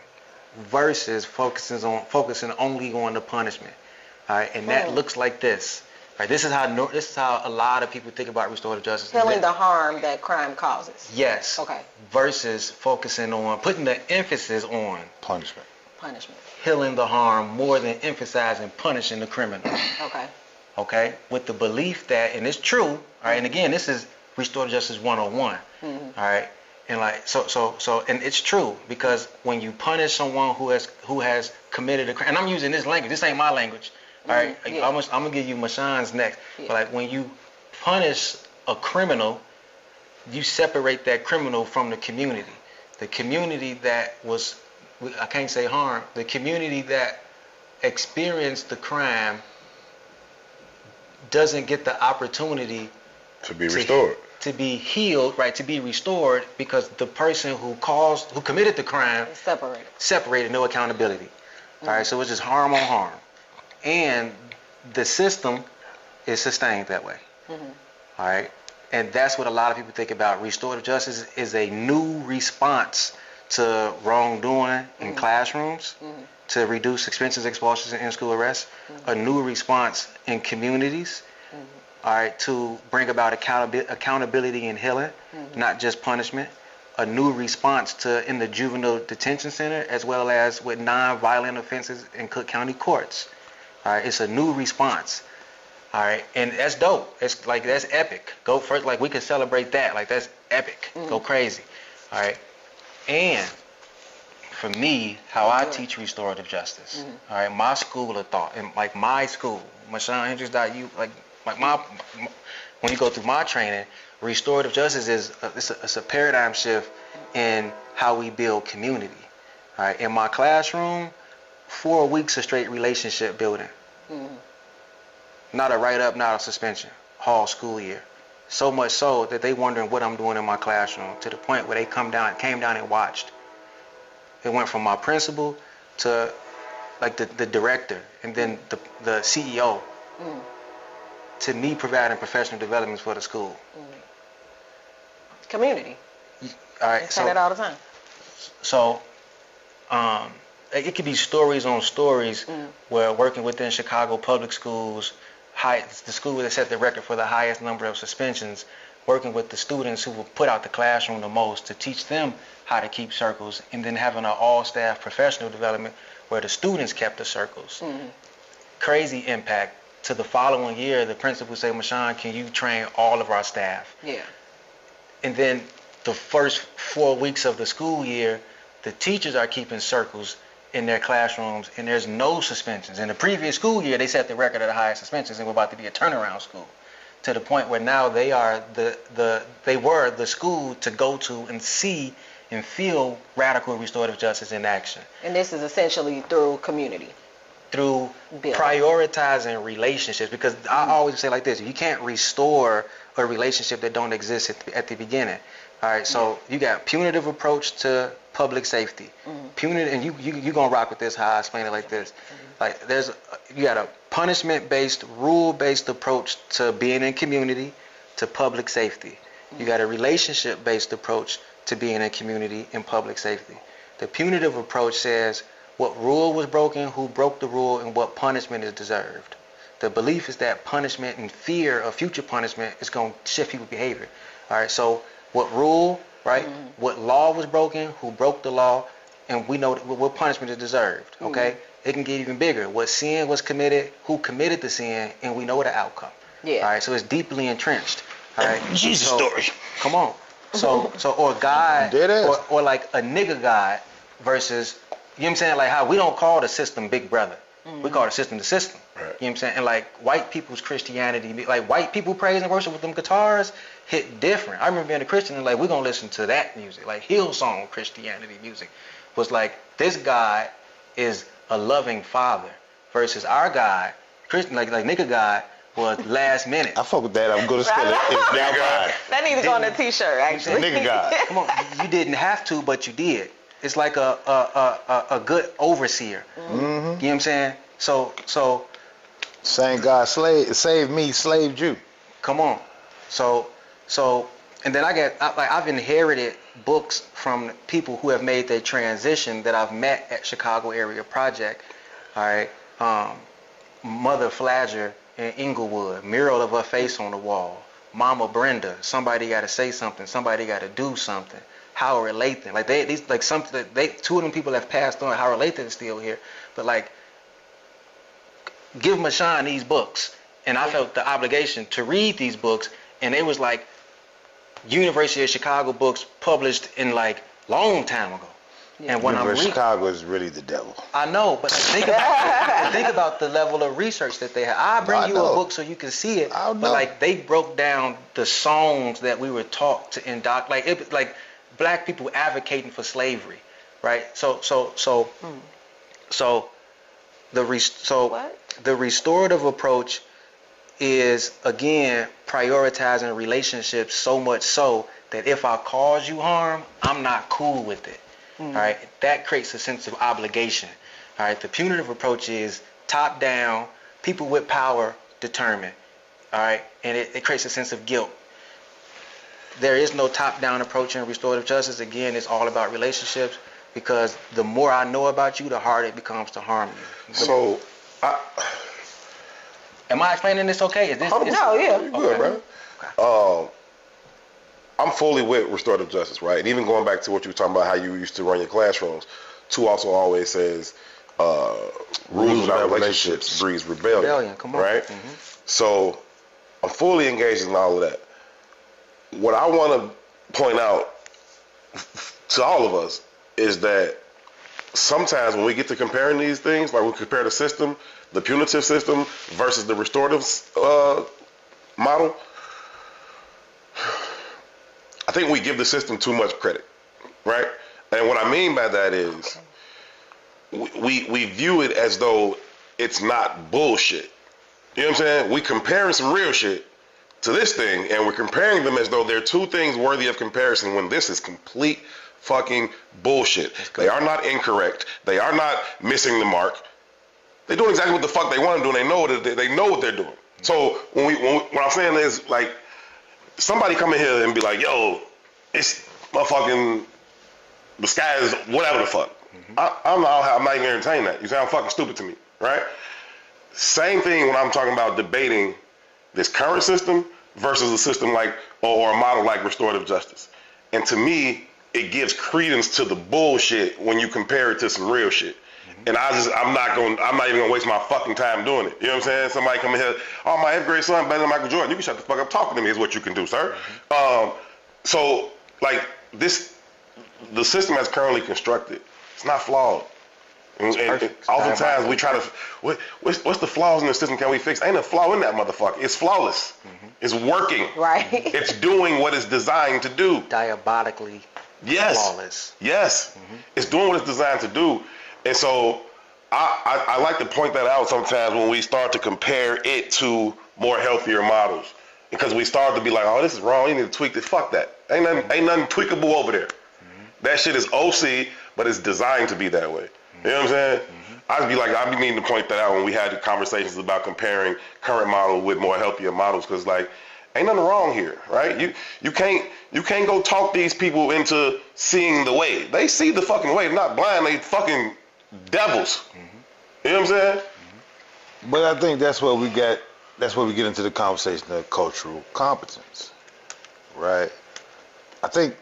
versus focusing only on the punishment. All right, and that looks like this. All right, this is how a lot of people think about restorative justice. Healing the harm that crime causes. Yes. Okay. Versus focusing on putting the emphasis on Punishment. healing the harm more than emphasizing punishing the criminal. Okay. Okay, with the belief that, and it's true, all right, and again, this is restorative justice 101, all right, and like, so, and it's true, because when you punish someone who has committed a crime, and I'm using this language, this ain't my language, all right, Yeah. I'm gonna give you Mashaun's next, Yeah. but like, when you punish a criminal, you separate that criminal from the community that was, I can't say harm, the community that experienced the crime doesn't get the opportunity To be restored. to be healed, right, to be restored, because the person who committed the crime It's separated, no accountability. All right, so it's just harm on harm. And the system is sustained that way. All right, and that's what a lot of people think about. Restorative justice is a new response to wrongdoing in classrooms, to reduce suspensions, expulsions, and in-school arrests, a new response in communities, all right, to bring about accountability and healing, not just punishment, a new response to in the juvenile detention center, as well as with non-violent offenses in Cook County courts. All right, it's a new response. All right, and that's dope. It's like, that's epic. Go first, like we can celebrate that. Like, that's epic. Go crazy. All right, and for me, how I teach restorative justice. All right, my school of thought, and like my school, MashaunHendricks.U, like when you go through my training, restorative justice is it's a paradigm shift in how we build community. All right, in my classroom, 4 weeks of straight relationship building. Not a write-up, not a suspension. Whole school year. So much so that they wondering what I'm doing in my classroom, to the point where they came down and watched. It went from my principal to like the director, and then the CEO, to me providing professional developments for the school. community. All right. I say that all the time. So, it could be stories on stories where working within Chicago public schools, the school that set the record for the highest number of suspensions, working with the students who will put out the classroom the most to teach them how to keep circles, and then having an all-staff professional development where the students kept the circles. Crazy impact. To the following year, the principal said, Mashaun, can you train all of our staff? Yeah. And then the first 4 weeks of the school year, the teachers are keeping circles in their classrooms, and there's no suspensions. In the previous school year, they set the record of the highest suspensions, and we're about to be a turnaround school, to the point where now they are they were the school to go to and see and feel radical restorative justice in action. And this is essentially through community. Through Building. prioritizing relationships, because I always say like this: you can't restore a relationship that don't exist at the beginning. All right, so you got punitive approach to public safety. Punitive, and you gonna rock with this? How I explain it like this: like you got a punishment-based, rule-based approach to being in community, to public safety. You got a relationship-based approach to being in community and public safety. The punitive approach says what rule was broken, who broke the rule, and what punishment is deserved. The belief is that punishment and fear of future punishment is going to shift people's behavior. All right, so what rule, right? What law was broken, who broke the law, and we know what punishment is deserved, okay? It can get even bigger. What sin was committed, who committed the sin, and we know the outcome. Yeah. All right, so it's deeply entrenched. All right. Jesus story. Come on. So or God, or like a nigga God versus, you know what I'm saying? Like how we don't call the system Big Brother. We call the system the system. Right. You know what I'm saying? And like white people's Christianity, like white people praise and worship with them guitars hit different. I remember being a Christian and like we're gonna listen to that music, like Hillsong Christianity music was like this God is a loving father versus our God, Christian like nigga God was last minute. I fuck with that. I'm gonna spell it. It's now God. That needs to go on a t-shirt actually. Nigga God. Come on, you didn't have to, but you did. It's like a good overseer. You know what I'm saying? So same God saved me, slaved you. Come on. So and then I've inherited books from people who have made their transition that I've met at Chicago Area Project. All right. Mother Flagger in Inglewood, mural of her face on the wall. Mama Brenda, somebody got to say something, somebody got to do something. Howard Lathan, like two of them people have passed on. Howard Lathan is still here, but like, give Mashaun these books, and I felt the obligation to read these books, and they was like University of Chicago books published in like long time ago. And when University of Chicago is really the devil. I know, but think about the level of research that they have. I bring you a book so you can see it. But like they broke down the songs that we were taught to indoctrinate, like black people advocating for slavery, right? So the restorative approach is again prioritizing relationships so much so that if I cause you harm, I'm not cool with it. All right, that creates a sense of obligation. All right, the punitive approach is top down, people with power determine. All right, and it creates a sense of guilt. There is no top down approach in restorative justice. Again, it's all about relationships because the more I know about you, the harder it becomes to harm you. So, am I explaining this okay? Is this? No, yeah. You're good, bro. Okay. I'm fully with restorative justice, right? And even going back to what you were talking about, how you used to run your classrooms, two also always says, rules without relationships breeds rebellion. Come on. Right? So I'm fully engaged in all of that. What I want to point out to all of us is that sometimes when we get to comparing these things, like we compare the system, the punitive system versus the restorative model, I think we give the system too much credit, right? And what I mean by that is we view it as though it's not bullshit. You know what I'm saying? We comparing some real shit to this thing, and we're comparing them as though they're two things worthy of comparison when this is complete fucking bullshit. They are not incorrect. They are not missing the mark. They're doing exactly what the fuck they want to do, and they know what they're doing. So what I'm saying is, like, somebody come in here and be like, yo, it's motherfucking, the sky is whatever the fuck. I'm not even entertaining that. You sound fucking stupid to me, right? Same thing when I'm talking about debating this current system versus a system like, or a model like restorative justice. And to me, it gives credence to the bullshit when you compare it to some real shit. And I'm not even gonna waste my fucking time doing it. You know what I'm saying? Somebody come in here, oh, my 8th grade son better than Michael Jordan. You can shut the fuck up talking to me is what you can do, sir. So like this, the system as currently constructed, it's not flawed. And oftentimes we try to, what's the flaws in the system can we fix? Ain't a flaw in that motherfucker. It's flawless. It's working. Right. It's doing what it's designed to do. Diabolically flawless. Yes. It's doing what it's designed to do. And so I like to point that out sometimes when we start to compare it to more healthier models. Because we start to be like, oh, this is wrong. You need to tweak this. Fuck that. Ain't nothing tweakable over there. That shit is OC, but it's designed to be that way. You know what I'm saying? I'd be meaning to point that out when we had the conversations about comparing current model with more healthier models, because like, ain't nothing wrong here, right? You can't go talk these people into seeing the way. They see the fucking way. They're not blind. They fucking devils. You know what I'm saying? But I think that's where we get into the conversation of cultural competence, right? I think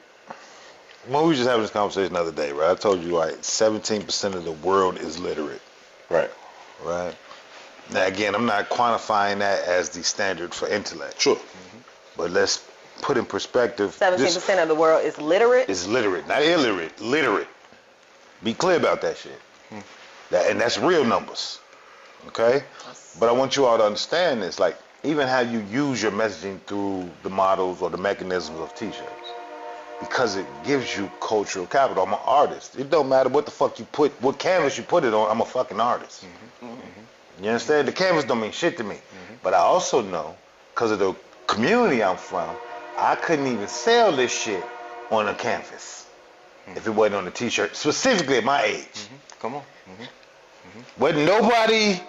when we were just having this conversation the other day, right? I told you like 17% of the world is literate. Right. Right. Now again, I'm not quantifying that as the standard for intellect. Sure. But let's put in perspective. 17% of the world is literate. Is literate, not illiterate. Literate. Be clear about that shit. And that's real numbers. Okay? But I want you all to understand this. Like, even how you use your messaging through the models or the mechanisms of t-shirts. Because it gives you cultural capital. I'm an artist. It don't matter what the fuck you put, what canvas you put it on, I'm a fucking artist. You understand? The canvas don't mean shit to me. But I also know, because of the community I'm from, I couldn't even sell this shit on a canvas if it wasn't on a t-shirt, specifically at my age. Come on. Wasn't nobody,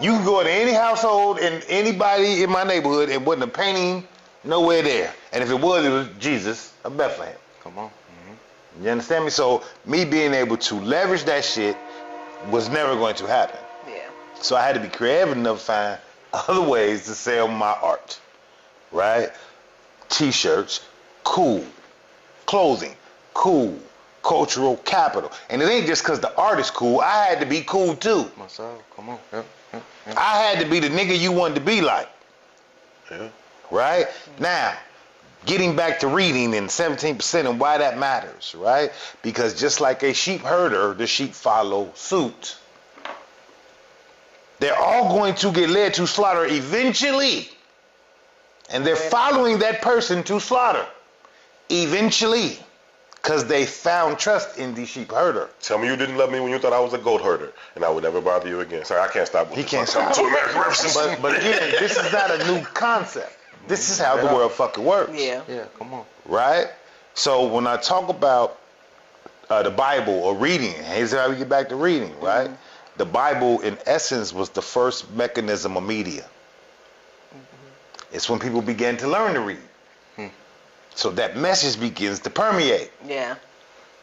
you can go to any household and anybody in my neighborhood, it wasn't a painting nowhere there. And if it was Jesus of Bethlehem. Come on. You understand me? So me being able to leverage that shit was never going to happen. Yeah. So I had to be creative enough to find other ways to sell my art, right? T-shirts, cool. Clothing, cool. Cultural capital. And it ain't just because the art is cool. I had to be cool too. Myself, come on. Yep. I had to be the nigga you wanted to be like. Yeah. Right? Now, getting back to reading and 17% and why that matters, right? Because just like a sheep herder, the sheep follow suit. They're all going to get led to slaughter eventually. And they're following that person to slaughter eventually. Because they found trust in the sheep herder. Tell me you didn't love me when you thought I was a goat herder, and I would never bother you again. Sorry, I can't stop. He can't stop. Two American references. But again, this is not a new concept. This is how the world fucking works. Yeah. Yeah, come on. Right? So when I talk about the Bible or reading, here's how we get back to reading, right? The Bible, in essence, was the first mechanism of media. It's when people began to learn to read. So that message begins to permeate. Yeah.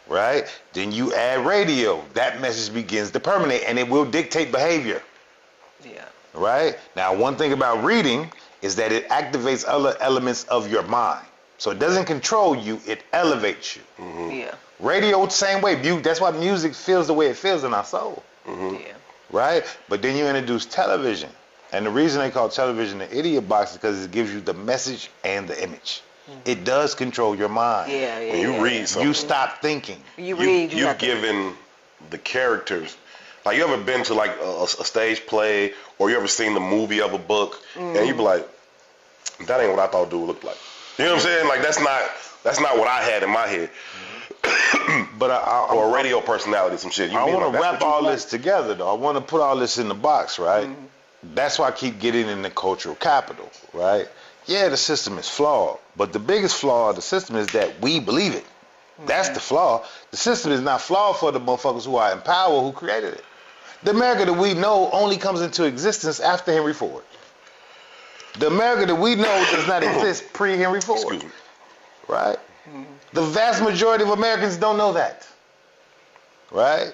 Right? Then you add radio. That message begins to permeate, and it will dictate behavior. Yeah. Right? Now, one thing about reading is that it activates other elements of your mind. So it doesn't control you, it elevates you. Yeah. Radio, the same way. That's why music feels the way it feels in our soul. Yeah. Right? But then you introduce television. And the reason they call television the idiot box is because it gives you the message and the image. It does control your mind. Yeah. When you read something, You stop thinking. you've given the characters. Like, you ever been to like a stage play, or you ever seen the movie of a book, and you be like, that ain't what I thought dude looked like. You know what I'm saying? Like, that's not what I had in my head. But or a radio personality, some shit. I want to wrap all this together, though. I want to put all this in the box, right? That's why I keep getting in the cultural capital, right? Yeah, the system is flawed, but the biggest flaw of the system is that we believe it. That's the flaw. The system is not flawed for the motherfuckers who are in power, who created it. The America that we know only comes into existence after Henry Ford. The America that we know does not exist pre-Henry Ford. Excuse me. Right? The vast majority of Americans don't know that. Right?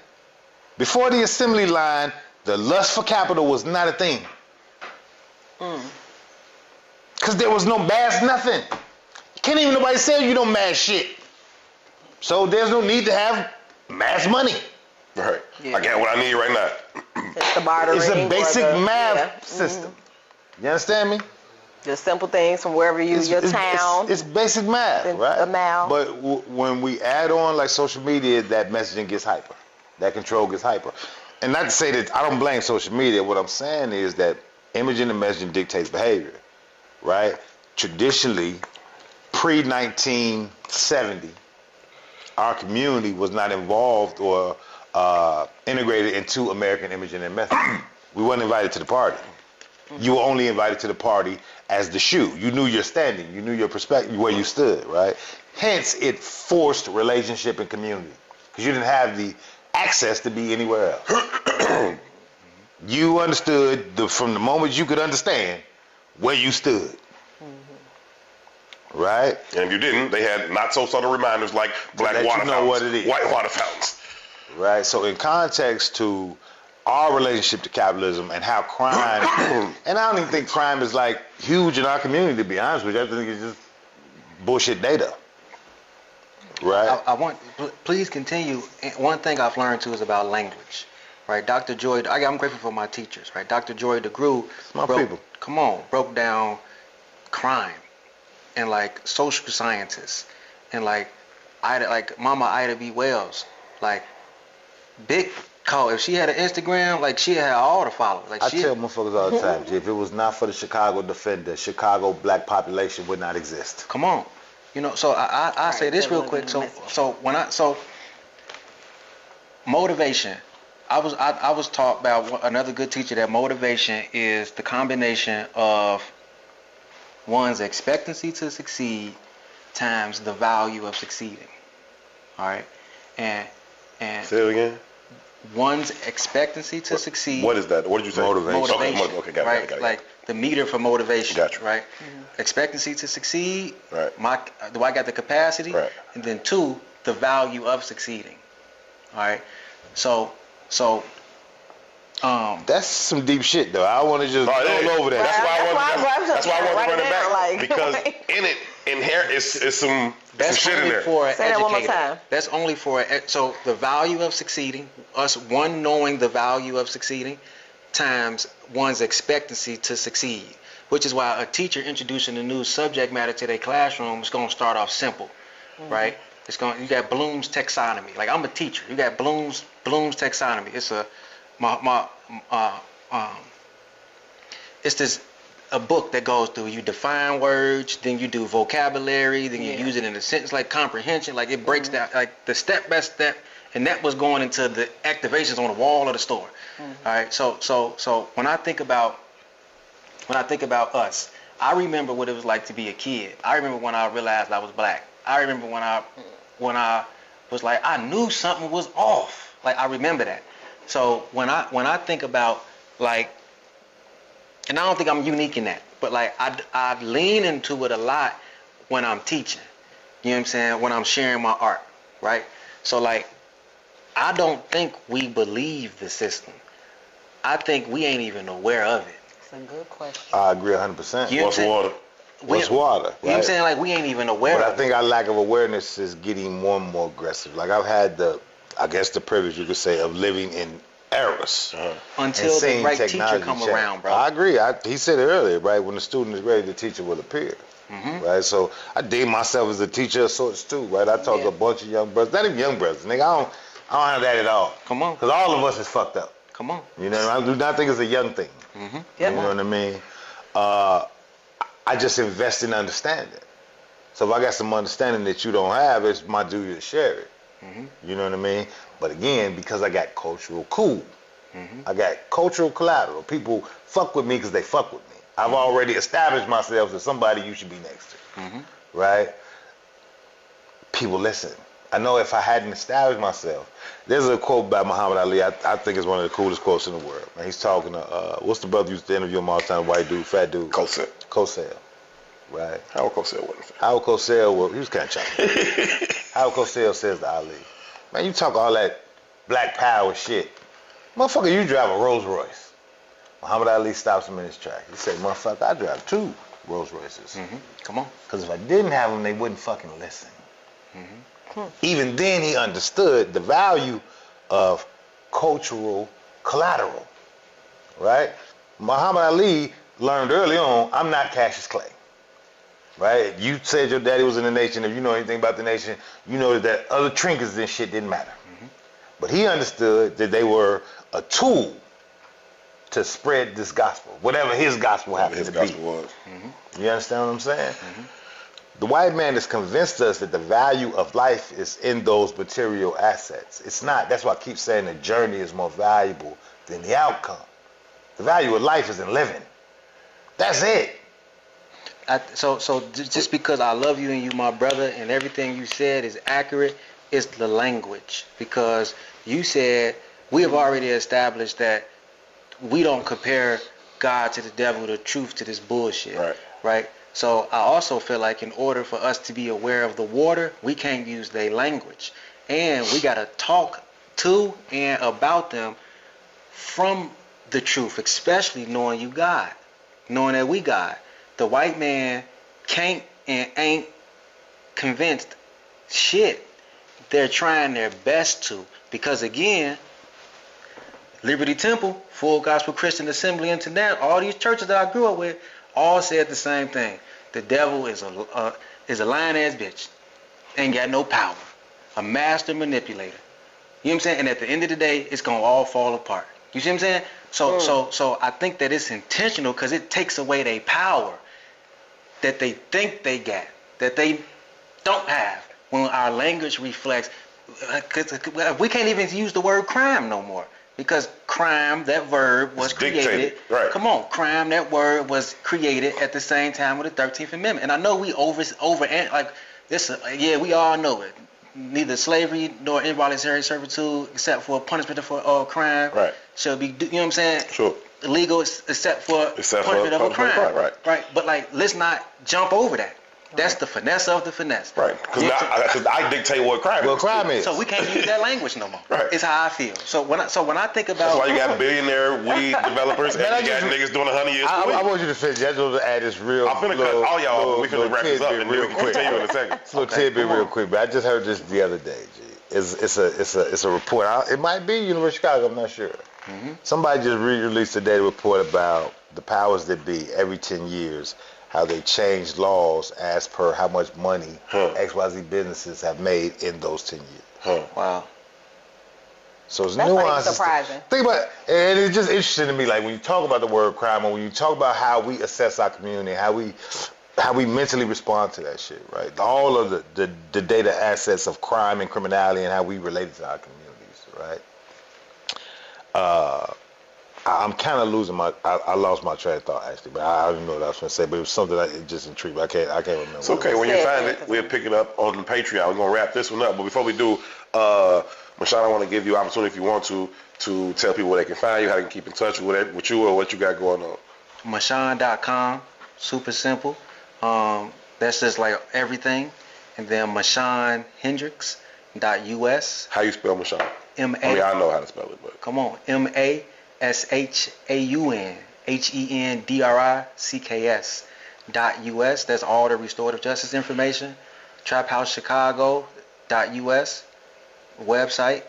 Before the assembly line, the lust for capital was not a thing. Because there was no mass nothing. Can't even nobody sell you no mass shit. So there's no need to have mass money. Right. Yeah. I got what I need right now. It's the bartering. It's a basic or the, math system. You understand me? Just simple things from wherever your town. It's basic math, right? A mile. But when we add on like social media, that messaging gets hyper. That control gets hyper. And not to say that I don't blame social media. What I'm saying is that imaging and messaging dictates behavior, right? Traditionally, pre-1970, our community was not involved or integrated into American imaging and messaging. We weren't invited to the party. You were only invited to the party as the shoe. You knew your standing. You knew your perspective, where you stood, right? Hence, it forced relationship and community because you didn't have the access to be anywhere else. You understood from the moment you could understand where you stood. Right? And if you didn't, they had not so subtle reminders like black let water you know fountains, what it is. white water fountains. Right? So in context to our relationship to capitalism and how crime, and I don't even think crime is like huge in our community, to be honest with you. I think it's just bullshit data. Right? I want, please continue. One thing I've learned too is about language. Right? Dr. Joy, I'm grateful for my teachers. Right? Dr. Joy DeGruy broke down crime and like social scientists and like Mama Ida B. Wells, like big call. If she had an Instagram, like she had all the followers. Like I tell motherfuckers all the time, G, if it was not for the Chicago Defender, Chicago black population would not exist. Come on, you know. So I say this real quick. So motivation. I was taught by another good teacher that motivation is the combination of one's expectancy to succeed times the value of succeeding. All right, and say it again. One's expectancy to succeed. What is that? What did you say? Motivation. Okay, got it. Like the meter for motivation. Gotcha. Right. Expectancy to succeed. Right. Do I got the capacity? Right. And then 2, the value of succeeding. All right. So. That's some deep shit, though. I want to just roll over that. That's why I wanted to run it back, like, because in it inherent is some shit in there. For an Say that one more educator. time. That's only for so the value of succeeding, us one knowing the value of succeeding, times one's expectancy to succeed. Which is why a teacher introducing a new subject matter to their classroom is going to start off simple, right? You got Bloom's taxonomy. Like I'm a teacher. You got Bloom's taxonomy. It's a book that goes through. You define words, then you do vocabulary, then you use it in a sentence, like comprehension. Like it breaks down, like the step by step, and that was going into the activations on the wall of the store. All right. So when I think about us, I remember what it was like to be a kid. I remember when I realized I was black. I remember when I was like, I knew something was off. Like I remember that. So when I think about like, and I don't think I'm unique in that, but like I lean into it a lot when I'm teaching. You know what I'm saying? When I'm sharing my art, right? So like, I don't think we believe the system. I think we ain't even aware of it. That's a good question. I agree 100%. You know What's water? What's water? Right? You know what I'm saying? Like we ain't even aware But of I think our lack of awareness is getting more and more aggressive. Like I've had the privilege, you could say, of living in eras. until the right teacher come around, bro. I agree. He said it earlier, right? When the student is ready, the teacher will appear. Right? So I deem myself as a teacher of sorts too, right? I talk to a bunch of young brothers, not even young brothers, nigga. I don't have that at all. Come on. Because all of us is fucked up. Come on. You know, I do not think it's a young thing. You know what I mean? I just invest in understanding. So if I got some understanding that you don't have, it's my duty to share it. You know what I mean? But again, because I got cultural cool, I got cultural collateral. People fuck with me because they fuck with me. I've already established myself as somebody you should be next to, right? People listen. I know if I hadn't established myself, there's a quote by Muhammad Ali. I think it's one of the coolest quotes in the world. And he's talking to what's the brother who used to interview him all the time? White dude, fat dude. Cosell, right? Howard Cosell wasn't. Howard Cosell, he was kind of choppy. Howard Cosell says to Ali, "Man, you talk all that black power shit. Motherfucker, you drive a Rolls Royce." Muhammad Ali stops him in his track. He said, "Motherfucker, I drive 2 Rolls Royces. Come on. Because if I didn't have them, they wouldn't fucking listen." Even then, he understood the value of cultural collateral, right? Muhammad Ali learned early on, I'm not Cassius Clay, right? You said your daddy was in the nation. If you know anything about the nation, you know that other trinkets and shit didn't matter. But he understood that they were a tool to spread this gospel, whatever his gospel happened to be. You understand what I'm saying? The white man has convinced us that the value of life is in those material assets. It's not. That's why I keep saying the journey is more valuable than the outcome. The value of life is in living. That's it. So just because I love you and you my brother and everything you said is accurate, it's the language. Because you said We have already established that we don't compare God to the devil, the truth to this bullshit. Right? So I also feel like in order for us to be aware of the water, we can't use their language. And we got to talk to and about them from the truth, especially knowing you God, knowing that we God. The white man can't and ain't convinced shit. They're trying their best to, because again, Liberty Temple, Full Gospel Christian Assembly Internet, all these churches that I grew up with, all said the same thing. The devil is a lying ass bitch, ain't got no power, a master manipulator. You know what I'm saying? And at the end of the day, it's gonna all fall apart. You see what I'm saying? So I think that it's intentional because it takes away their power that they think they got, that they don't have. When our language reflects, cause we can't even use the word crime no more, because crime, that verb, was created. Right. Come on, crime, that word was created at the same time with the 13th Amendment. And I know we over like this. Yeah, we all know it. Neither slavery nor involuntary servitude, except for punishment for crime, shall be. You know what I'm saying? Sure. Illegal except for punishment of a crime. Right. But like, let's not jump over that. That's the finesse of the finesse. Right. Because I dictate what crime is. What crime is. So we can't use that language no more. Right. It's how I feel. So when I think about, that's why you got billionaire weed developers and you got niggas doing 100 years. I want you to finish. I just want to add this real. I'm finna cut all y'all off. We finna wrap this up and real quick. Continue in a second. It's a little tidbit real quick, but I just heard this the other day. G. It's a report. It might be University of Chicago. I'm not sure. Mm-hmm. Somebody just released today a report about the powers that be every 10 years. How they changed laws as per how much money XYZ businesses have made in those 10 years. Wow. So it's that's nuances. Like surprising. Think about it, and it's just interesting to me, like when you talk about the word crime, or when you talk about how we assess our community, how we mentally respond to that shit, right? All of the data assets of crime and criminality and how we relate it to our communities, right? I'm kind of losing I lost my train of thought actually, but I don't even know what I was going to say. But it was something that it just intrigued me. I can't remember. It's okay. When you find it, we'll pick it up on the Patreon. We're gonna wrap this one up. But before we do, Mashaun, I want to give you an opportunity if you want to tell people where they can find you, how they can keep in touch with you, or what you got going on. Mashaun.com, super simple. That's just like everything. And then MashaunHendricks.us. How you spell Mashaun? M-A. I mean, I know how to spell it, but come on, MashaunHendricks.us. That's all the restorative justice information. TrapHouseChicago.us website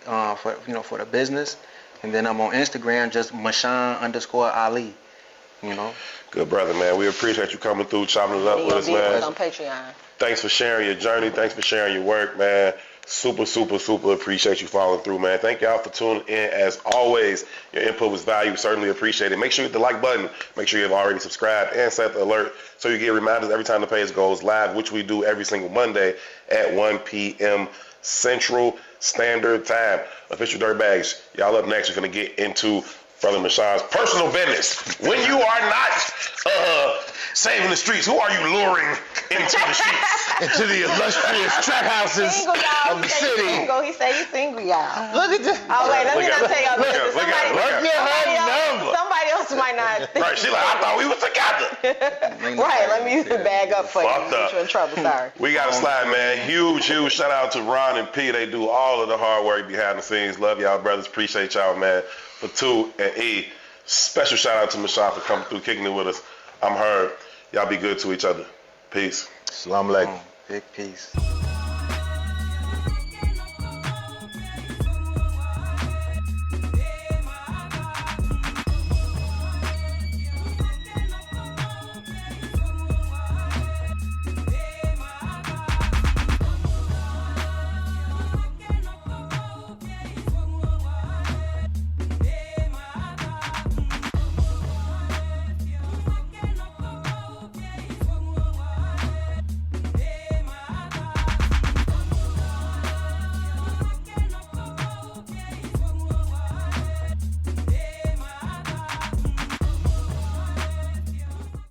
for the business. And then I'm on Instagram, just Mashaun_Ali. Good brother, man. We appreciate you coming through, chopping it up with us, man. On Patreon. Thanks for sharing your journey. Thanks for sharing your work, man. Super appreciate you following through, man. Thank y'all for tuning in. As always, your input was valued. Certainly appreciate it. Make sure you hit the like button. Make sure you've already subscribed and set the alert so you get reminders every time the page goes live, which we do every single Monday at 1 p.m. Central Standard Time. Official Dirtbags, y'all up next. We're going to get into Brother Mashaun's personal business. When you are not saving the streets, who are you luring into the streets? Into the illustrious trap houses of the city. He said he's single, y'all. Look at this. Oh, wait, let me not tell y'all this. Somebody else might not. Right, she like, I thought we was together. Right, let me bag up for you. Fucked Get you in trouble, sorry. We got to slide, man. Huge shout out to Ron and P. They do all of the hard work behind the scenes. Love y'all, brothers. Appreciate y'all, man. For 2 and E, special shout out to Mashaun for coming through, kicking it with us. I'm Herb. Y'all be good to each other. Peace. Salam alaikum. Big peace.